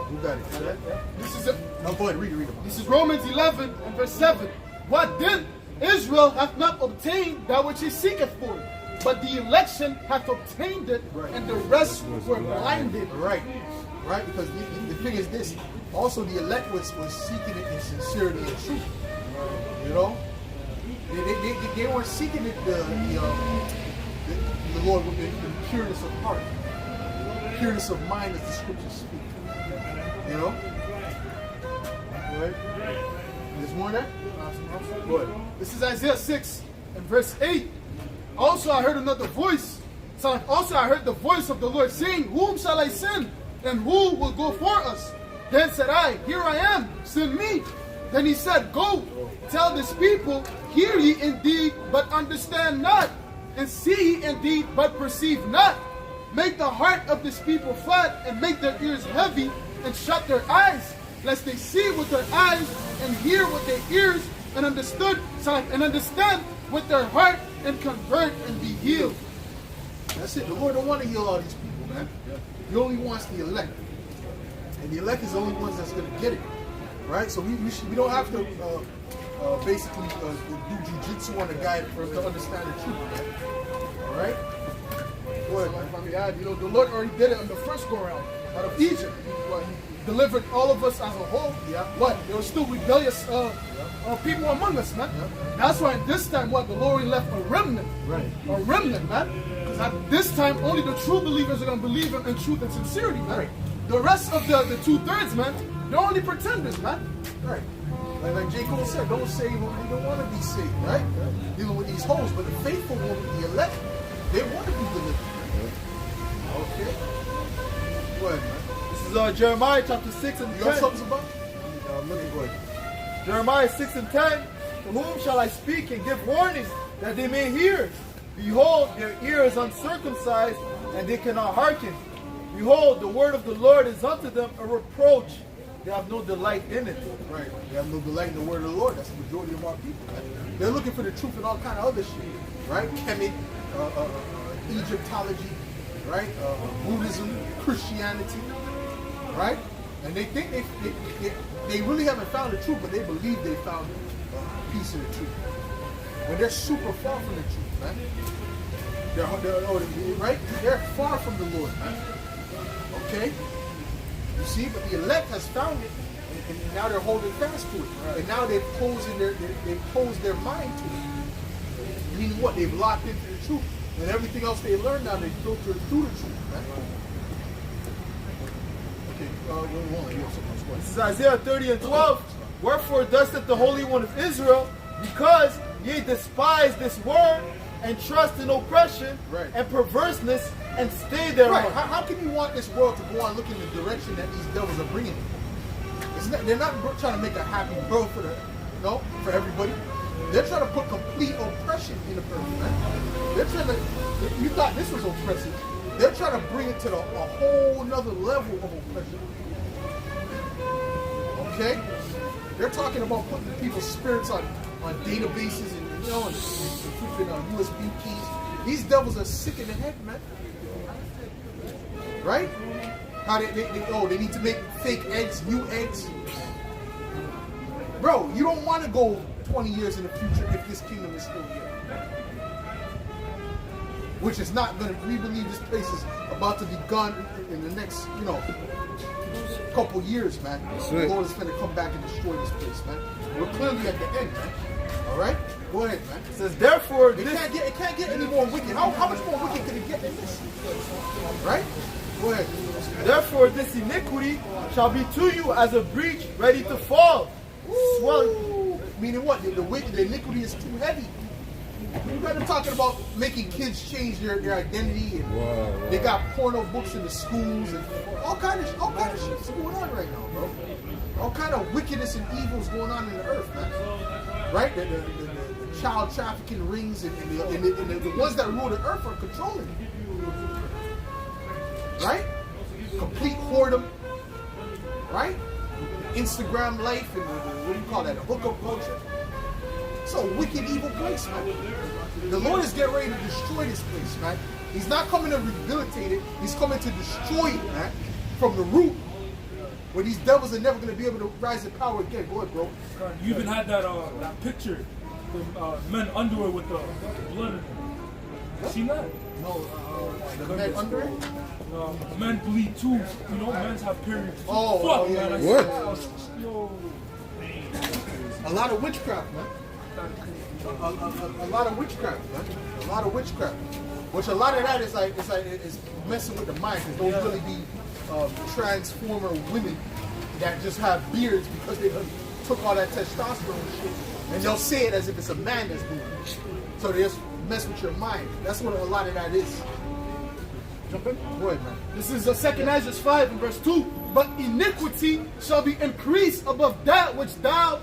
Who got it?
This is
No, go ahead, read it.
This is Romans 11 and verse 7. What then? Israel hath not obtained that which he seeketh for, but the election hath obtained it,
Right.
and the rest were blinded.
Right, because the thing is this. Also, the elect was seeking it in sincerity and truth. You know, they weren't seeking it the Lord with the pureness of heart, pureness of mind, as the scriptures speak. You know. Right. There's more there. Go ahead.
This is Isaiah 6 and verse 8. Also I heard another voice. Also I heard the voice of the Lord saying, Whom shall I send? And who will go for us? Then said I, Here I am, send me. Then he said, Go, tell this people, hear ye indeed, but understand not, and see ye indeed, but perceive not. Make the heart of this people flat, and make their ears heavy, and shut their eyes, lest they see with their eyes, and hear with their ears, and understand with their heart, and convert and be healed.
That's it. The Lord don't want to heal all these people, man. He only wants the elect, and the elect is the only ones that's going to get it, right? So we don't have to basically do jujitsu on a guy for us to understand the truth, man. All right. Go ahead, man.
If I may add, the Lord already did it on the first go around out of Egypt. He delivered all of us as a whole.
Yeah.
What? There were still rebellious people among us, man.
Yeah.
That's why this time, the Lord left a remnant.
Right.
A remnant, man. Because at this time, only the true believers are going to believe in truth and sincerity, man.
Right.
The rest of the 2/3, man, they're only pretenders, man.
Right. Like J. Cole said, don't say you don't want to be saved, right? Dealing with these hoes, but the faithful one, the elect, they want to be delivered. Okay. Go ahead, man.
This is Jeremiah chapter 6 and
You got
10.
something about? Look at good.
Jeremiah 6 and 10. To whom shall I speak and give warning that they may hear? Behold, their ear is uncircumcised, and they cannot hearken. Behold, the word of the Lord is unto them a reproach. They have no delight in it.
Right. They have no delight in the word of the Lord. That's the majority of our people. Right? They're looking for the truth and all kind of other shit. Right? Kemet, Egyptology, right? Buddhism, Christianity, right? And they think they really haven't found the truth, but they believe they found a piece of the truth. when they're super far from the truth, man. Right? They're far from the Lord, man. Okay? You see, but the elect has found it, and now they're holding fast to it. And now they've closed their mind to it. Meaning what? They've locked into the truth. And everything else they learn now, they filter it through the truth, man.
This is Isaiah 30 and 12. Wherefore thus saith the Holy One of Israel, because ye despise this word, and trust in oppression, and perverseness, and stay there.
Right. How can you want this world to go on looking in the direction that these devils are bringing it? They're not trying to make a happy world for everybody. They're trying to put complete oppression in the person, man. They're trying to, you thought this was oppressive. They're trying to bring it to a whole nother level of oppression. Okay? They're talking about putting people's spirits on databases and keeping USB keys. These devils are sick in the head, man. Right? How they need to make fake eggs, new eggs. Bro, you don't want to go 20 years in the future if this kingdom is still here. Which is not going to, we believe this place is about to be gone in the next, couple years, man. The Lord is going to come back and destroy this place, man. We're clearly at the end, man. All right? Go ahead, man.
It says, therefore,
it can't get any more wicked. How much more wicked can it get than this? Right? Go ahead.
Therefore, this iniquity shall be to you as a breach ready to fall.
Swell. Meaning what? The iniquity is too heavy. You got them talking about making kids change their identity, and they got porno books in the schools, and all kind of shit's going on right now, bro. All kind of wickedness and evils going on in the earth, man. Right? The child trafficking rings and the ones that rule the earth are controlling it. Right? Complete whoredom. Right? Instagram life and what do you call that? A hookup culture. It's a wicked, evil place, man. The Lord is getting ready to destroy this place, man. He's not coming to rehabilitate it. He's coming to destroy it, man, from the root. Where these devils are never going to be able to rise in power again. Go ahead, bro.
You even had that picture, the men underwear with the blood in it. Seen that?
No, the men under it?
Men bleed too. Men have periods.
Oh, yeah.
Man.
What?
A lot of witchcraft, man. A lot of witchcraft, man. A lot of witchcraft. Which a lot of that is messing with the mind. Because those really be transformer women that just have beards because they took all that testosterone and shit. And they'll say it as if it's a man that's doing it. So they just mess with your mind. That's what a lot of that is. Jump in? Go ahead, man.
This is 2 Ezra 5 and verse 2. But iniquity shall be increased above that which thou...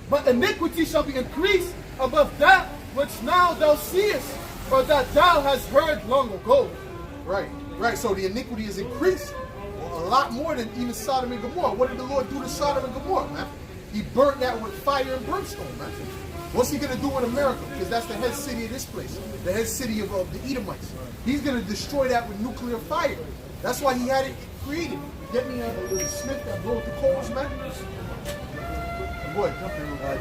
But iniquity shall be increased above that which now thou seest, or that thou hast heard long ago.
Right. So the iniquity is increased a lot more than even Sodom and Gomorrah. What did the Lord do to Sodom and Gomorrah, man? He burnt that with fire and brimstone, man. What's he going to do in America? Because that's the head city of this place. The head city of the Edomites. He's going to destroy that with nuclear fire. That's why he had it created. Get me a smith that blows the coals, man. Boy,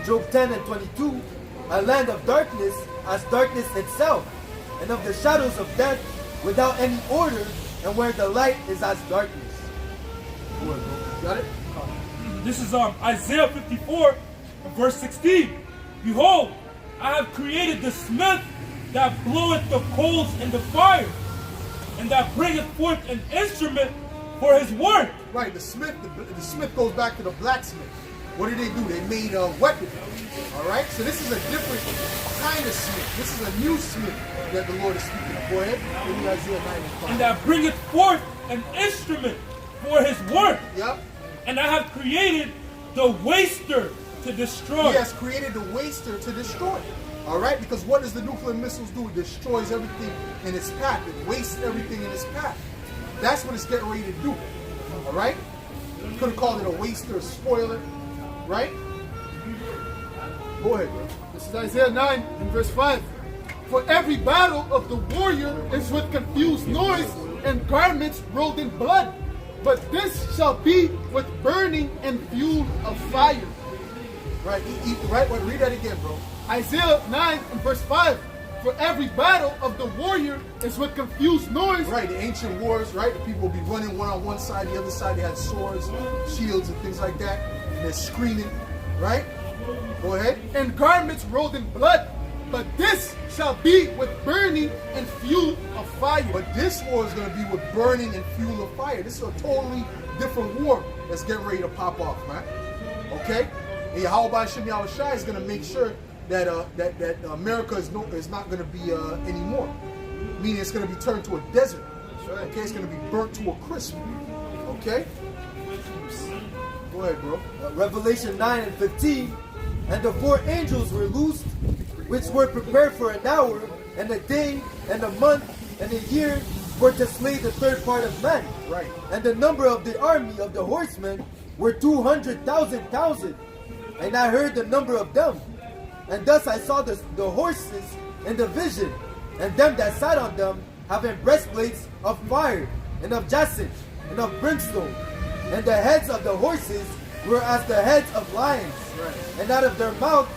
Job 10 and 22, a land of darkness as darkness itself, and of the shadows of death without any order, and where the light is as darkness.
Boy, got it?
This is Isaiah 54 and verse 16. Behold, I have created the smith that bloweth the coals in the fire, and that bringeth forth an instrument for his work.
Right, the smith goes back to the blacksmith. What did they do? They made a weapon. All right? So this is a different kind of smith. This is a new smith that the Lord is speaking of. Go ahead. Give me Isaiah 9 and 5.
And that bringeth forth an instrument for his work.
Yep.
And I have created the waster to destroy.
He has created the waster to destroy. All right? Because what does the nuclear missiles do? It destroys everything in its path. It wastes everything in its path. That's what it's getting ready to do. All right? You could have called it a waster, a spoiler. Right? Go ahead, bro.
This is Isaiah 9 and verse 5. For every battle of the warrior is with confused noise and garments rolled in blood. But this shall be with burning and fuel of fire.
Right? Right? Read that again, bro.
Isaiah 9 and verse 5. For every battle of the warrior is with confused noise.
Right, the ancient wars, right? The people will be running one on one side, the other side they had swords, shields, and things like that. And they're screaming, right? Go ahead.
And garments rolled in blood. But this shall be with burning and fuel of fire.
But this war is going to be with burning and fuel of fire. This is a totally different war that's getting ready to pop off, man. Okay? And Yahweh Shem Yahushai is going to make sure that America is not going to be anymore. Meaning it's going to be turned to a desert. Okay? It's going to be burnt to a crisp. Okay? Go ahead, bro.
Revelation 9 and 15. And the 4 angels were loosed, which were prepared for an hour, and a day, and a month, and a year, for to slay the third part of men.
Right.
And the number of the army of the horsemen were 200,000. And I heard the number of them. And thus I saw the horses in the vision, and them that sat on them, having breastplates of fire, and of jacinth, and of brimstone. And the heads of the horses were as the heads of lions.
Right.
And out of their mouth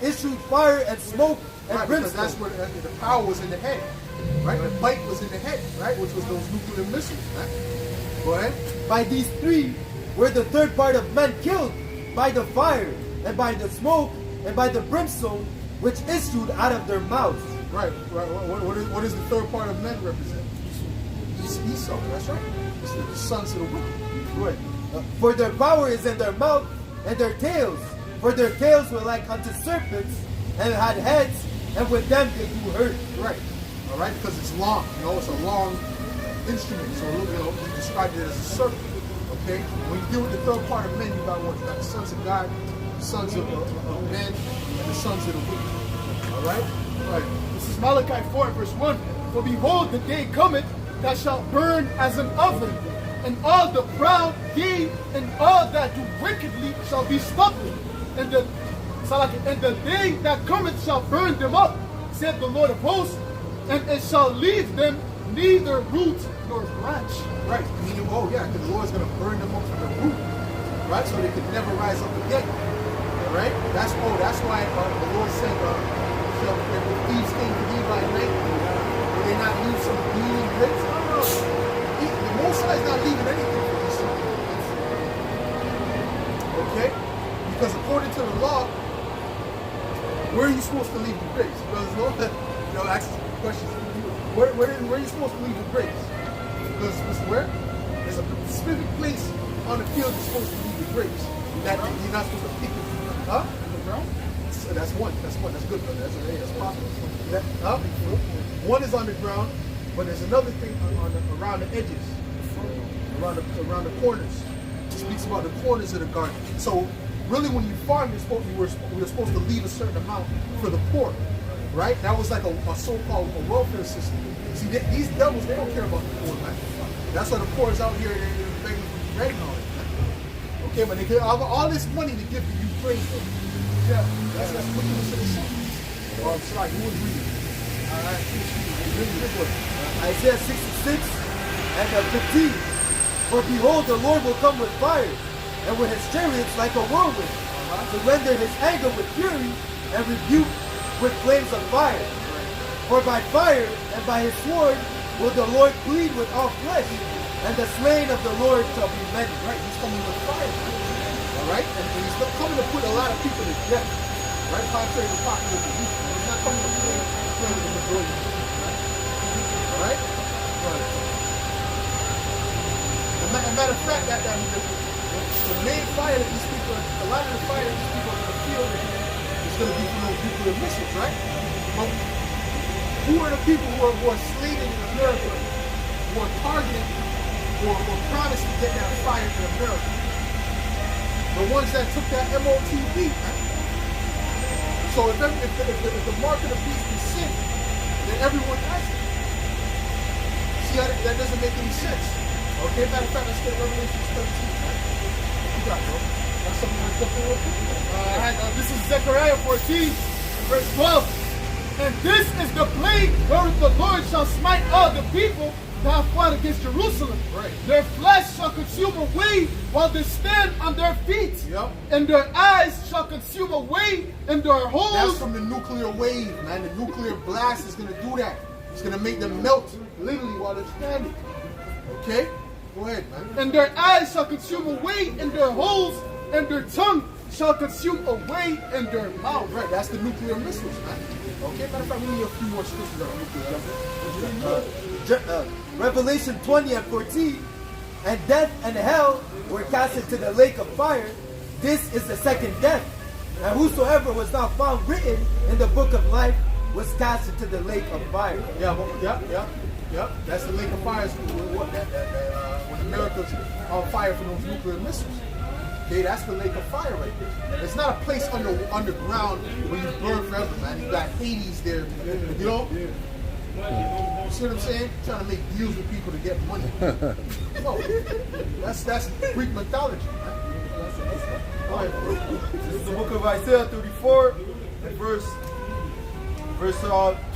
issued fire and smoke and
Right, because
brimstone.
that's where the power was in the head. Right? The bite was in the head, right? Which was those nuclear missiles, right? Go ahead.
By these 3 were the third part of men killed, by the fire, and by the smoke, and by the brimstone, which issued out of their mouths.
Right. What does the third part of men represent? Esau, that's right. It's the sons of the wicked. Go ahead.
For their power is in their mouth, and their tails. For their tails were like unto serpents, and had heads, and with them they do hurt.
Right. All right, because it's long. It's a long instrument. So he described it as a serpent. Okay. When you deal with the third part of men, you got what? You got the sons of God, the sons of men, and the sons of the wicked. All right. Right.
This is Malachi 4 verse 1. For behold, the day cometh that shall burn as an oven, and all the proud, yea, and all that do wickedly shall be stubble. And the day that cometh shall burn them up, said the Lord of hosts, and it shall leave them neither root nor branch.
Right. Meaning, because the Lord's going to burn them up from the root. Right? So they could never rise up again. All right? That's why the Lord said, if thieves came to thee by night, will they not leave some gleaming bricks? No. The Most High is not leaving anything for these people. Okay? Because according to the law, where are you supposed to leave the bricks? Because ask questions. Where are you supposed to leave the bricks? Because where? There's a specific place on the field you're supposed to leave the bricks. That you're not supposed to pick it. Huh? On the ground? So that's one. That's good, brother. That's possible. One is on the ground, but there's another thing around the edges, around the corners. It speaks about the corners of the garden. So really, when you farm, we were supposed to leave a certain amount for the poor, right? That was like a so-called welfare system. See, these devils, they don't care about the poor, man. That's why the poor is out here they're begging for bread and all that. Okay, but they get all this money to give to Ukraine. Yeah, that's wickedness of the sun. Oh, I'm sorry, who was reading? All right,
Isaiah 66 and 15. For behold, the Lord will come with fire, and with his chariots like a whirlwind, to render his anger with fury, and rebuke with flames of fire. For by fire and by his sword will the Lord plead with all flesh, and the slain of the Lord shall be many.
Right, he's coming with fire. All right, and he's not coming to put a lot of people to death. Right, contrary to popular belief. He's not coming to play the majority. All right? Right. As a matter of fact, the main fire that these people, a lot of the fire that these people are going to feel is going to be from those nuclear missiles, right? But who are the people who are slated in America, who are targeted or promised to get that fire in America? The ones that took that MOTV, right? So if the mark of the beast is sin, then everyone has it. See how that doesn't make any sense. Okay, matter of fact, let's get Revelation 13. Right? What you got, bro? Got something to jump in real quick?
This is Zechariah 14, verse 12. And this is the plague where the Lord shall smite all the people that have fought against Jerusalem.
Right.
Their flesh shall consume away while they stand on their feet.
Yep.
And their eyes shall consume away in their
That's
holes.
from the nuclear wave, man. The nuclear blast is going to do that. It's going to make them melt, literally, while they're standing. Okay? Go ahead, man.
And their eyes shall consume away in their holes, and their tongue shall consume away in their mouth.
Right, that's the nuclear missiles, man. Okay, matter of fact, we need a few more scriptures on nuclear.
Revelation 20 and 14, and death and hell were cast into the lake of fire. This is the second death. And whosoever was not found written in the book of life was cast into the lake of fire.
Yeah, yep. That's the lake of fire. When America's on fire for those nuclear missiles. Okay, that's the lake of fire right there. It's not a place underground where you burn forever, man. You got Hades there, you know? You see what I'm saying? Trying to make deals with people to get money. No, that's Greek mythology, man. Go ahead, bro.
This is the book of Isaiah 34 and verse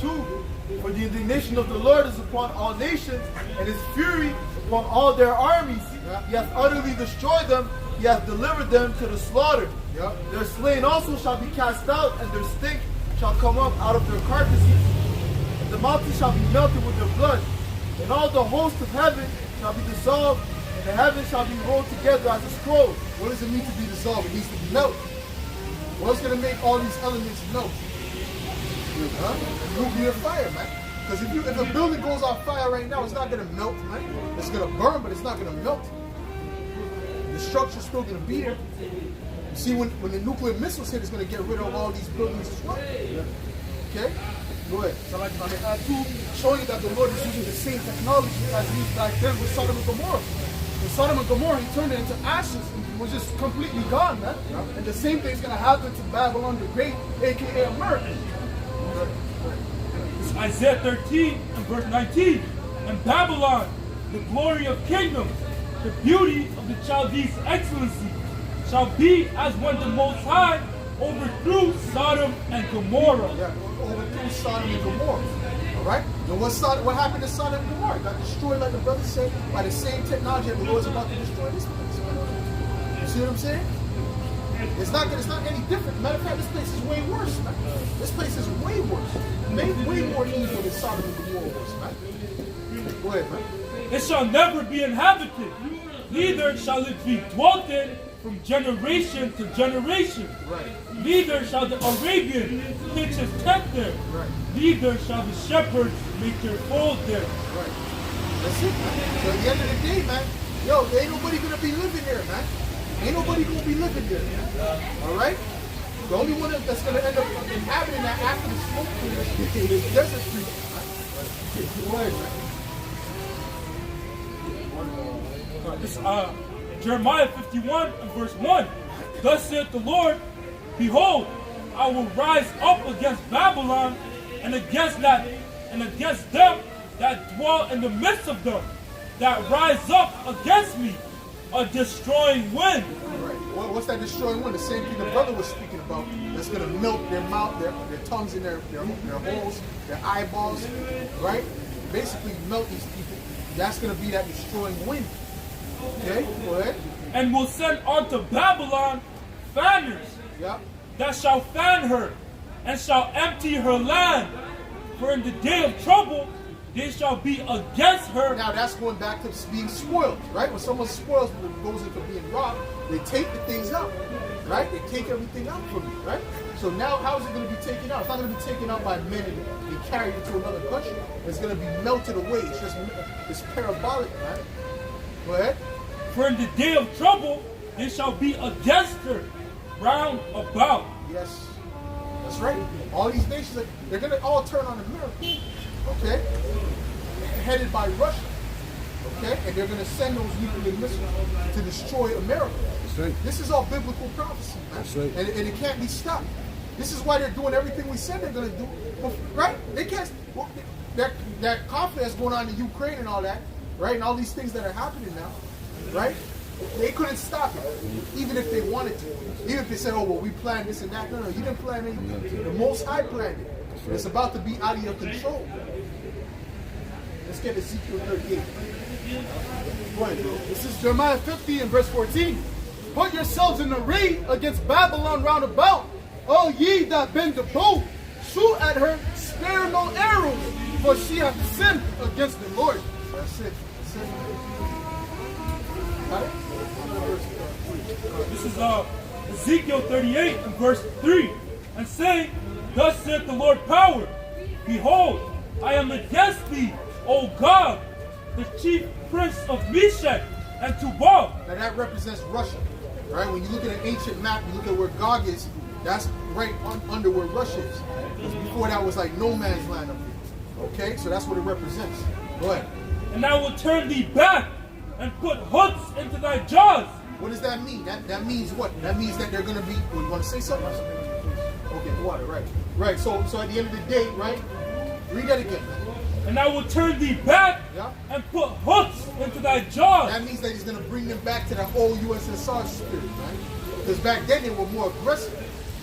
2. For the indignation of the Lord is upon all nations, and his fury upon all their armies. He hath utterly destroyed them, he hath delivered them to the slaughter.
Yep.
Their slain also shall be cast out, and their stink shall come up out of their carcasses. And the mountains shall be melted with their blood, and all the host of heaven shall be dissolved, and the heavens shall be rolled together as a scroll.
What does it mean to be dissolved? It needs to be melted. What's going to make all these elements melt? Huh? Nuclear fire, man. Because if a building goes on fire right now, it's not going to melt, man. It's going to burn, but it's not going to melt. The structure's still going to be there. You see, when the nuclear missiles hit, it's going to get rid of all these buildings as well. Okay? Go ahead.
So like I had two showing you that the Lord is using the same technology as he used back then with Sodom and Gomorrah. With Sodom and Gomorrah, he turned it into ashes and was just completely gone, man. And the same thing's going to happen to Babylon the Great, aka America.
It's Isaiah 13 and verse 19. And Babylon, the glory of kingdoms, the beauty of the Chaldees' excellency, shall be as when the Most High overthrew Sodom and Gomorrah.
Yeah, overthrew Sodom and Gomorrah. All right? And what happened to Sodom and Gomorrah? It got destroyed, like the brother said, by the same technology that the Lord's about to destroy this place. You see what I'm saying? It's not any different. Matter of fact, this place is way worse, man. This place is way worse. Way more evil than Sodom and Gomorrah was, man. Go ahead, man.
It shall never be inhabited, neither shall it be dwelt in from generation to generation.
Right.
Neither shall the Arabian pitch his tent there.
Right.
Neither shall the shepherds make their fold there.
Right. That's it, man. So at the end of the day, man, yo, there ain't nobody gonna be living there, man. Ain't nobody gonna be living there. All right? The only one that's gonna end up inhabiting that after the smoke clears is desert creatures, man. Go ahead, man.
This, Jeremiah 51 and verse 1. Thus saith the Lord, behold, I will rise up against Babylon and against them that dwell in the midst of them, that rise up against me, a destroying wind.
Right. What's that destroying wind? The same thing the brother was speaking about. That's gonna melt their mouth, their tongues in their holes, their eyeballs, right? Basically melt these people. That's gonna be that destroying wind. Okay, go ahead.
And will send unto Babylon fanners,
Yep.
that shall fan her, and shall empty her land. For in the day of trouble they shall be against her.
Now that's going back to being spoiled, right? When someone spoils, goes into being robbed, they take the things out, right? They take everything out from you, right? So now how is it going to be taken out? It's not going to be taken out by men and carried into another country. It's going to be melted away. It's parabolic, man. Go ahead.
For in the day of trouble they shall be against her round about.
Yes, that's right. All these nations, they're going to all turn on America, okay? Headed by Russia, okay? And they're going to send those nuclear missiles to destroy America.
That's right.
This is all biblical prophecy, man.
That's right.
And it can't be stopped. This is why they're doing everything we said they're going to do, right? They can't. Well, that conflict that's going on in Ukraine and all that, right? And all these things that are happening now, right? They couldn't stop it, even if they wanted to. Even if they said, "Oh, well, we planned this and that." No, you didn't plan anything. The Most High planned it. It's about to be out of your control. Let's get Ezekiel 38. Go ahead, bro.
This is Jeremiah 50 and verse 14. Put yourselves in array against Babylon round about. All ye that bend the bow, shoot at her, spare no arrows, for she hath sinned against the Lord.
That's it. That's it. Got it?
This is Ezekiel 38 and verse 3. And say, thus saith the Lord power, behold, I am against thee, O God, the chief prince of Meshach and Tubal.
Now that represents Russia, right? When you look at an ancient map, you look at where Gog is, that's right under where Russia is. Because before that was like no man's land up here. Okay, so that's what it represents. Go ahead.
And I will turn thee back and put hooks into thy jaws.
What does that mean? That means what? That means that they're going to be, you want to say something? Okay, water, right. Right, so at the end of the day, right? Read that again.
And I will turn thee back and put hooks into thy jaws.
That means that he's going to bring them back to the old USSR spirit, right? Because back then they were more aggressive.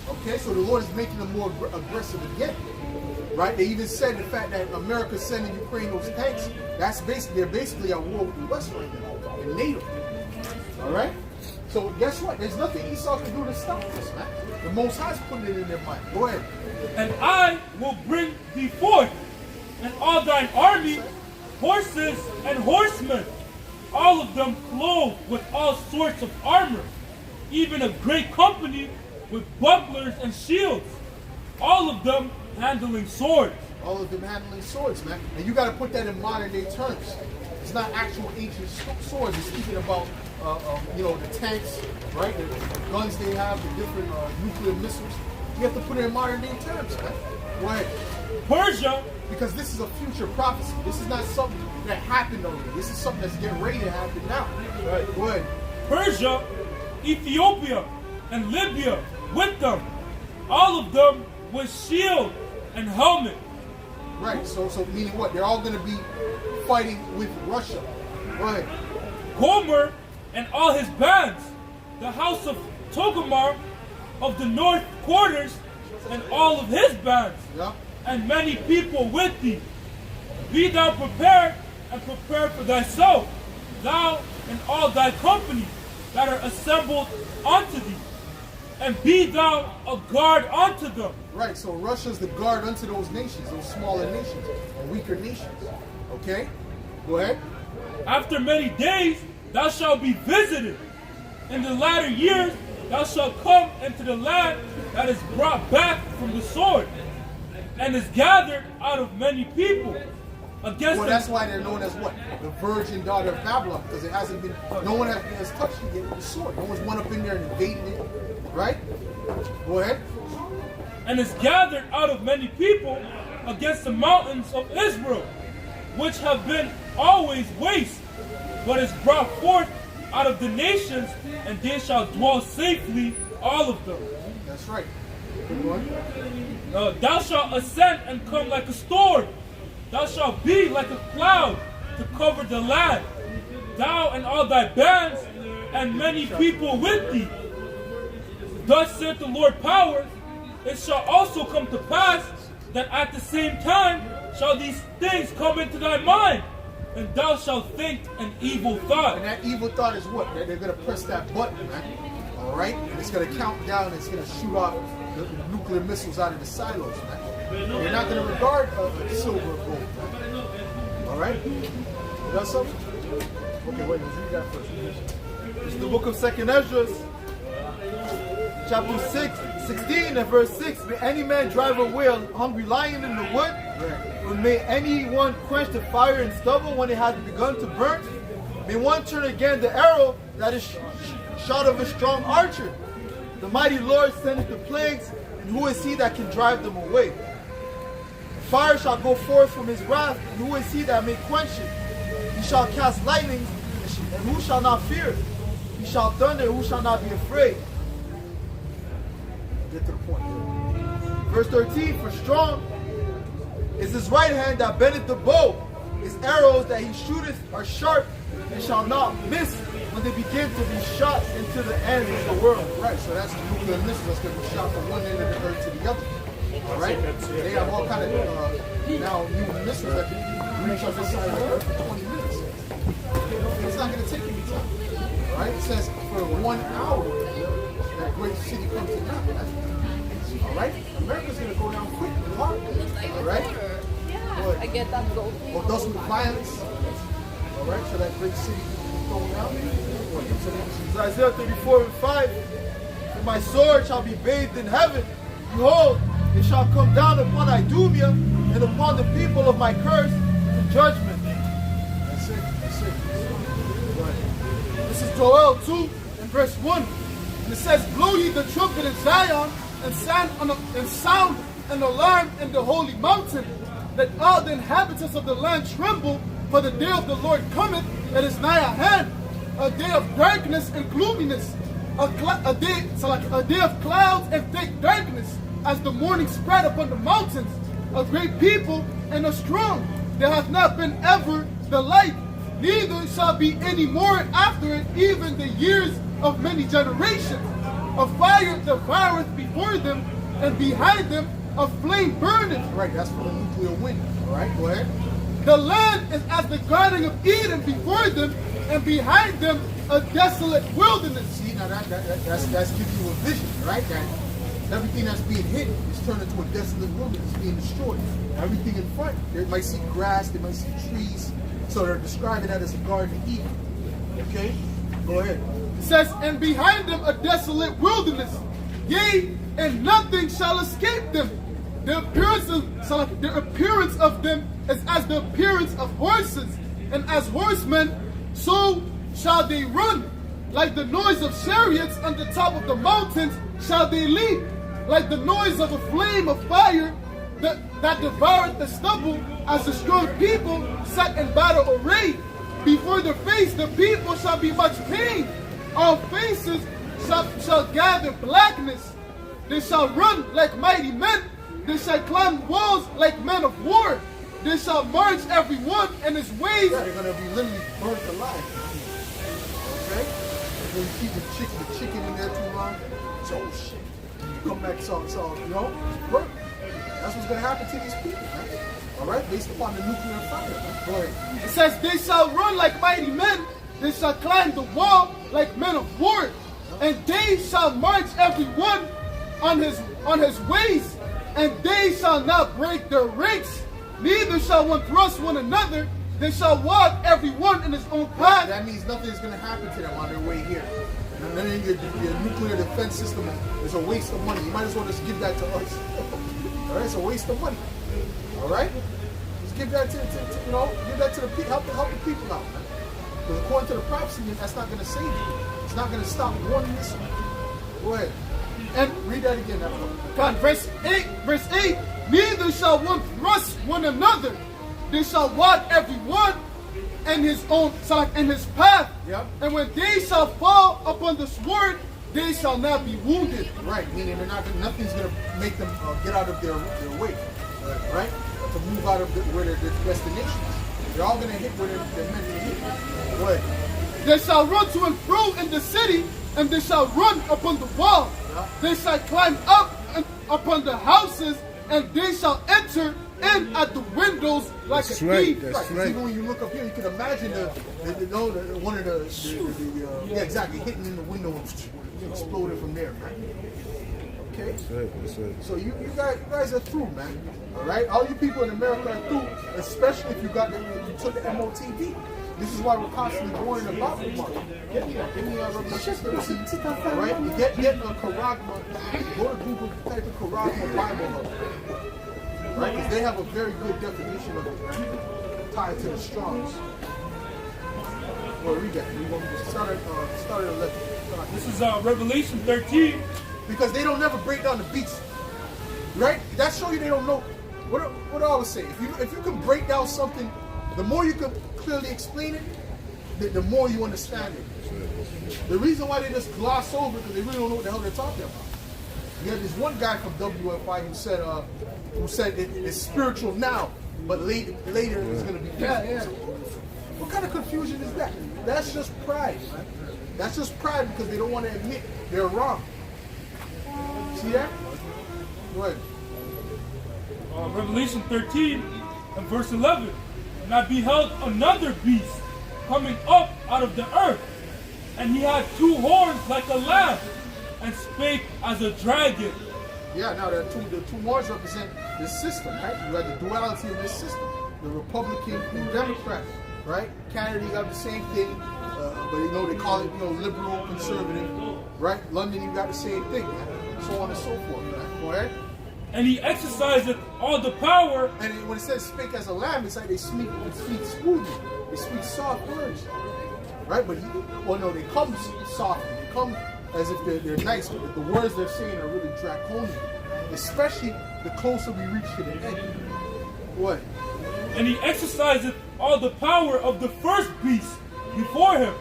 Okay, so the Lord is making them more aggressive again. Right? They even said the fact that America sending Ukraine those tanks, that's basically, they're basically at war with the West right now, and NATO. Alright? So guess what? There's nothing Esau can do to stop this, man. The Most High's putting it in their mind. Go ahead.
And I will bring thee forth, and all thine army, horses and horsemen, all of them clothed with all sorts of armor, even a great company with bucklers and shields, all of them handling swords.
All of them handling swords, man. And you got to put that in modern day terms. It's not actual ancient swords. It's speaking about, the tanks, right? The guns they have, the different nuclear missiles. You have to put it in modern day terms, man. Go ahead.
Persia,
because this is a future prophecy. This is not something that happened already. This is something that's getting ready to happen now. All right, go ahead.
Persia, Ethiopia, and Libya with them, all of them with shield and helmet.
Right, so meaning what? They're all going to be fighting with Russia. Go ahead.
Gomer and all his bands, the house of Togomar of the north quarters, and all of his bands, and many people with thee. Be thou prepared, and prepare for thyself, thou and all thy company that are assembled unto thee, and be thou a guard unto them.
Right, so Russia's the guard unto those nations, those smaller nations, and weaker nations. Okay? Go ahead.
After many days thou shalt be visited. In the latter years thou shalt come into the land that is brought back from the sword, and is gathered out of many people. Well,
that's why they're known as what? The virgin daughter of Babylon, because it hasn't been, no one has touched it yet with the sword. No one's went up in there and invaded it. Right? Go ahead.
And is gathered out of many people against the mountains of Israel, which have been always waste, but is brought forth out of the nations, and they shall dwell safely, all of them.
That's right. Good one.
Thou shalt ascend and come like a storm. Thou shalt be like a cloud to cover the land, thou and all thy bands, and many people with thee. Thus saith the Lord power, it shall also come to pass that at the same time shall these things come into thy mind, and thou shalt think an evil thought.
And that evil thought is what? They're going to press that button, man. All right? And it's going to count down, and it's going to shoot off the nuclear missiles out of the silos, man. They're not going to regard silver or gold, man. All right? You got something? Okay, wait, let's read that first.
It's the book of 2nd Ezra, chapter 16 and verse 6. May any man drive away a hungry lion in the wood?
Right.
Or may anyone quench the fire and stubble when it has begun to burn? May one turn again the arrow that is shot of a strong archer? The mighty Lord sendeth the plagues, and who is he that can drive them away? Fire shall go forth from his wrath, and who is he that may quench it? He shall cast lightnings, and who shall not fear? He shall thunder, and who shall not be afraid?
Get to the point.
Verse 13, for strong is his right hand that bendeth the bow. His arrows that he shooteth are sharp, and shall not miss when they begin to be shot into the end of the world.
Right, so that's the nuclear missiles that's going to be shot from one end of the earth to the other. All right? They have all kind of now new missiles that can reach on this side of the earth in 20 minutes. It's not going to take any time. All right? It says for 1 hour, that great city comes to nothing. All right? America's going to go down quick and hard. All right?
Yeah, I get that gold.
Or thus with violence. All right? So that great city is going down.
It's Isaiah 34 and 5. For my sword shall be bathed in heaven. Behold, it shall come down upon Idumea and upon the people of my curse to judgment.
That's it. That's it. Go ahead.
This is Joel 2 and verse 1. And it says, blow ye the trumpet in Zion, and sound an alarm in the holy mountain, that all the inhabitants of the land tremble, for the day of the Lord cometh, it is nigh at hand, a day of darkness and gloominess, a day of clouds and thick darkness, as the morning spread upon the mountains, a great people and a strong. There hath not been ever the like, neither shall be any more after it, even the years of many generations. A fire devoureth before them, and behind them a flame burneth.
Right, that's for the nuclear wind. All right, go ahead.
The land is as the garden of Eden before them, and behind them a desolate wilderness.
See, now that's giving you a vision, right? That everything that's being hit is turned into a desolate wilderness, being destroyed. Everything in front, they might see grass, they might see trees, so they're describing that as a garden of Eden. Okay, go ahead.
It says, and behind them a desolate wilderness, yea, and nothing shall escape them. The appearance of them is as the appearance of horses, and as horsemen, so shall they run. Like the noise of chariots on the top of the mountains shall they leap. Like the noise of a flame of fire that devoureth the stubble, as the strong people set in battle array. Before their face the people shall be much pain. All faces shall gather blackness. They shall run like mighty men. They shall climb walls like men of war. They shall march every one in his ways.
Yeah, they're going to be literally burnt alive. Okay? And then you keep the chicken in there too long. So, oh shit. You come back, so you know, burnt. That's what's going to happen to these people, man. All right? Based upon the nuclear fire. Man. Go ahead.
It says, they shall run like mighty men. They shall climb the wall like men of war. And they shall march every one on his ways. And they shall not break their ranks. Neither shall one thrust one another. They shall walk every one in his own path.
That means nothing is going to happen to them on their way here. And then your nuclear defense system is a waste of money. You might as well just give that to us. All right, it's a waste of money. All right, just give that to give that to the people. Help the people out, man. Because according to the prophecy, that's not going to save you. It's not going to stop one missile. Go ahead and read that again.
God, verse 8. Neither shall one thrust one another. They shall walk every one in his own in his path.
Yep.
And when they shall fall upon the sword, they shall not be wounded.
Right, meaning nothing's going to make them get out of their way. Right? To move out of where their destination is. They're all going to hit where they're meant to hit. Go ahead.
They shall run to and fro in the city, and they shall run upon the wall. Yeah. They shall climb up upon the houses, and they shall enter in at the windows like
that's
a
right,
thief.
that's right.
Even when you look up here, you can imagine one of the exactly hitting in the window and exploding from there, man. Okay.
That's right. That's right.
So you guys are through, man. All right. All you people in America are through, especially if you took the MOTV. This is why we're constantly warning about the money. Give me a Revelation 13. All right. You get a Karagma. Go to Google, type in Karagma Bible Hub. Right? Because they have a very good definition of it, right? Tied to the Strongs. Well, read that. We want to start at 11.
This is Revelation 13.
Because they don't never break down the beats. Right? That shows you they don't know. What I always say, if you can break down something, the more you can clearly explain it, the more you understand it. The reason why they just gloss over because they really don't know what the hell they're talking about. You have this one guy from WFI who said it's spiritual now, but later it's going to be physical. Yeah. So what kind of confusion is that? That's just pride, man. That's just pride because they don't want to admit they're wrong. See that? Go ahead.
Revelation 13 and verse 11. And I beheld another beast coming up out of the earth, and he had 2 horns like a lamb, and spake as a dragon.
Yeah, now the two horns represent the system, right? You have the duality of this system, the Republican and Democrat, right? Canada, you got the same thing, but you know they call it, you know, liberal, conservative, right? London, you got the same thing, man. So on and so forth, man. Go ahead.
And he exerciseth all the power.
And when it says speak as a lamb, it's like they speak smoothly, they speak soft words, right? But well, no, they come softly, they come as if they're nice, but the words they're saying are really draconian, especially the closer we reach to the end. What?
And he exerciseth all the power of the first beast before him,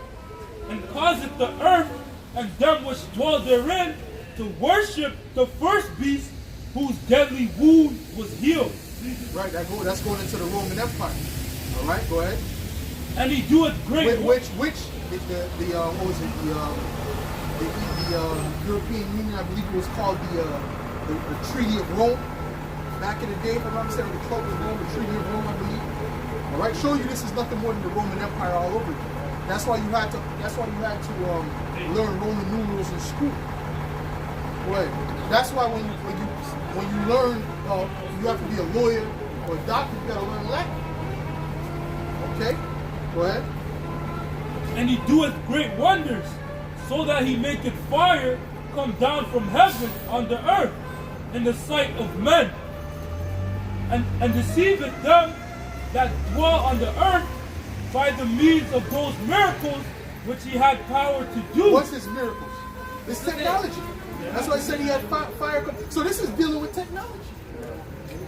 and causeth the earth and them which dwell therein to worship the first beast, whose deadly wound was healed.
Right, that's going into the Roman Empire. All right, go ahead.
And he doeth great.
Which what was it? The European Union, I believe it was called the Treaty of Rome. Back in the day, if I'm not mistaken, the Club of Rome, the Treaty of Rome, I believe. All right, show you this is nothing more than the Roman Empire all over again. That's why you had to learn Roman numerals in school. Right. That's why when you learn, you have to be a lawyer or a doctor. You gotta learn Latin. Okay. Go ahead.
And he doeth great wonders, so that he maketh fire come down from heaven on the earth in the sight of men, and deceiveth them that dwell on the earth by the means of those miracles which he had power to do.
What's his miracles? It's technology. That's why I said he had fire. So this is dealing with technology,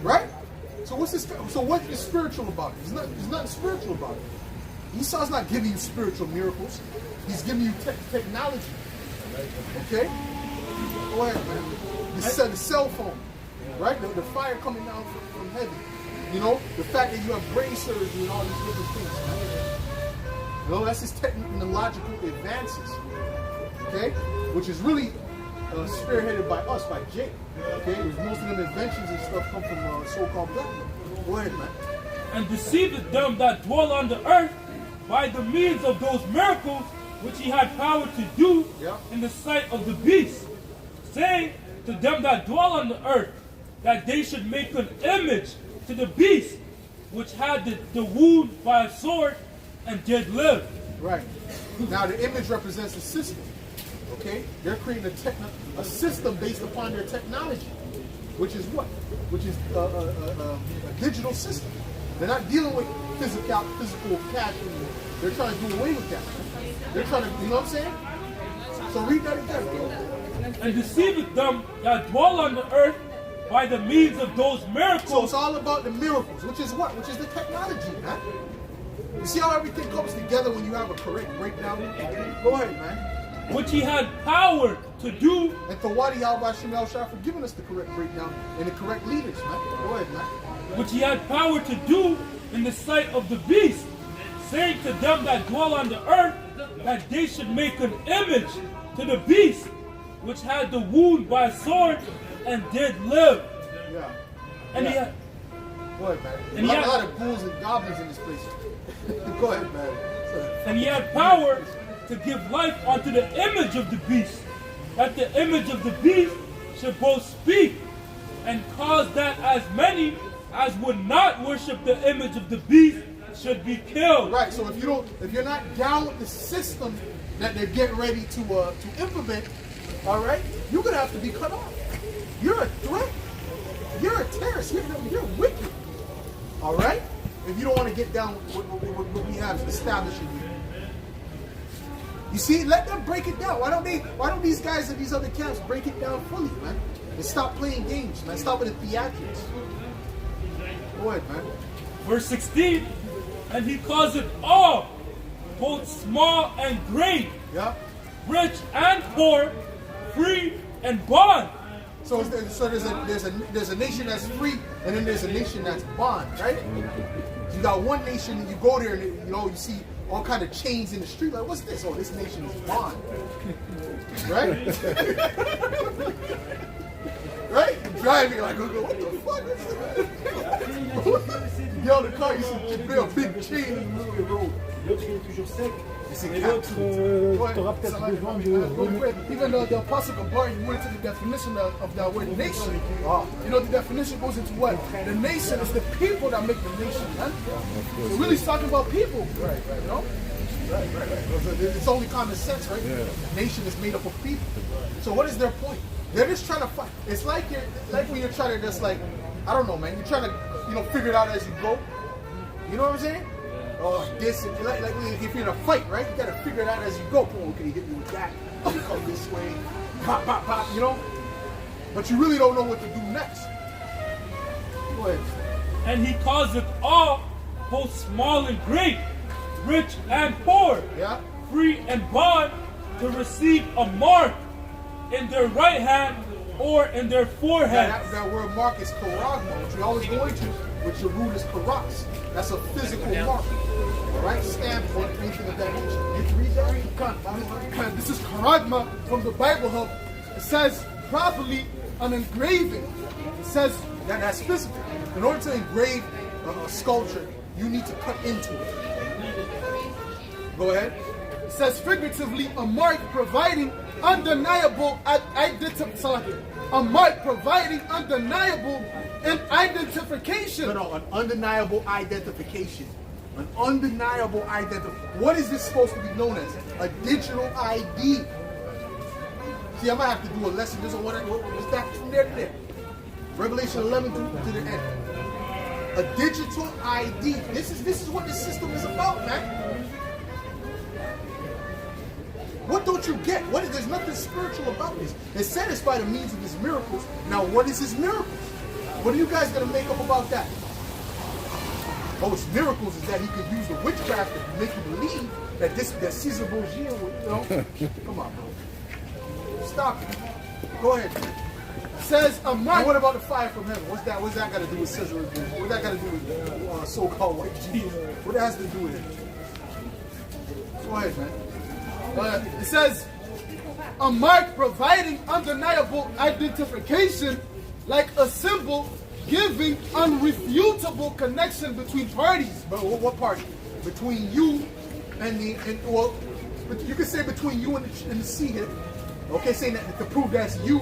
right? So what's this? So what is spiritual about it? There's nothing spiritual about it. Esau's not giving you spiritual miracles. He's giving you technology. Okay? Go ahead, man. The cell phone, right? The fire coming down from heaven. You know, the fact that you have brain surgery and all these different things, man. You know, that's his technological advances. Okay? Which is really spearheaded by us, by Jake. Okay? Because most of them inventions and stuff come from so-called black men. Go ahead, man.
And deceiveth them that dwell on the earth by the means of those miracles which he had power to do in the sight of the beast, saying to them that dwell on the earth that they should make an image to the beast which had the wound by a sword and did live.
Right. Now the image represents a system. Okay? They're creating a system based upon their technology. Which is what? Which is a digital system. They're not dealing with physical cash anymore. They're trying to do away with that. They're trying to, you know what I'm saying? So read that again, bro.
And deceiveth them that dwell on the earth by the means of those miracles.
So it's all about the miracles, which is what? Which is the technology, man. You see how everything comes together when you have a correct breakdown? Go ahead, man.
Which he had power to do.
And Tawadi al-Bashim al-Shah for giving us the correct breakdown and the correct leaders, man. Go ahead, man.
Which he had power to do in the sight of the beast, saying to them that dwell on the earth that they should make an image to the beast which had the wound by a sword and did live.
Yeah.
And he had,
go ahead, man.
And
a lot of ghouls and goblins in this place. Go ahead, man.
And he had power to give life unto the image of the beast, that the image of the beast should both speak and cause that as many as would not worship the image of the beast should be killed.
Right. So if you're not down with the system that they're getting ready to implement, all right, you're gonna have to be cut off. You're a threat. You're a terrorist. You're wicked. All right. If you don't want to get down with what we have establishing here. You see, let them break it down. Why don't these guys in these other camps break it down fully, man? And stop playing games, man. Stop with the theatrics. Go ahead, man.
Verse 16, and he causeth all, both small and great, rich and poor, free and bond.
So there's a nation that's free, and then there's a nation that's bond, right? You got one nation, and you go there, and you see all kind of chains in the street. Like, what's this? Oh, this nation is bond, right? Right? driving like, what the fuck is this? Yo, the car used to be a big chain in the middle of the road. Even though the Apostle Gabar, you went to the definition of that word nation. You know, the definition goes into what? The nation is the people that make the nation, man. So really it's talking about people. Right, you know? Right. It's only common sense, right? Yeah. The nation is made up of people. So what is their point? They're just trying to fight. It's like when you're trying to just like, I don't know, man. You're trying to, you know, figure it out as you go. You know what I'm saying? Oh, this, like if you're in a fight, right? You gotta figure it out as you go. Oh, okay, hit me with that. You come this way. Pop, pop, pop, you know? But you really don't know what to do next. Go ahead.
And he causeth all, both small and great, rich and poor, free and bond, to receive a mark in their right hand or in their forehead.
That word mark is karagma, which we always go into, which the root is karas. That's a physical mark. Right? Stamp or anything of that nature. You can read that?
This is karagma from the Bible Hub. It says properly an engraving. It says
that's physical. In order to engrave a sculpture, you need to cut into it. Go ahead.
It says figuratively a mark providing undeniable identification. A mark providing undeniable identification.
No, an undeniable identification. An undeniable identification. What is this supposed to be known as? A digital ID. See, I might have to do a lesson. This or what's that from there to there? Revelation 11 to the end. A digital ID. This is what this system is about, man. What don't you get? There's nothing spiritual about this. It's satisfied by the means of his miracles. Now, what is his miracles? What are you guys gonna make up about that? Oh, his miracles is that he could use the witchcraft to make you believe that that Caesar Borgia would, you know? Come on, bro. Stop it. Go ahead.
Says a mark.
And what about the fire from heaven? What's that got to do with Caesar Borgia? What's that got to do with so-called white Jesus? What that has to do with it? Go ahead, man.
It says a mark providing undeniable identification, like a symbol giving unrefutable connection between parties.
But what party? Between you and well, you can say between you and the sea. Okay, saying that to prove that's you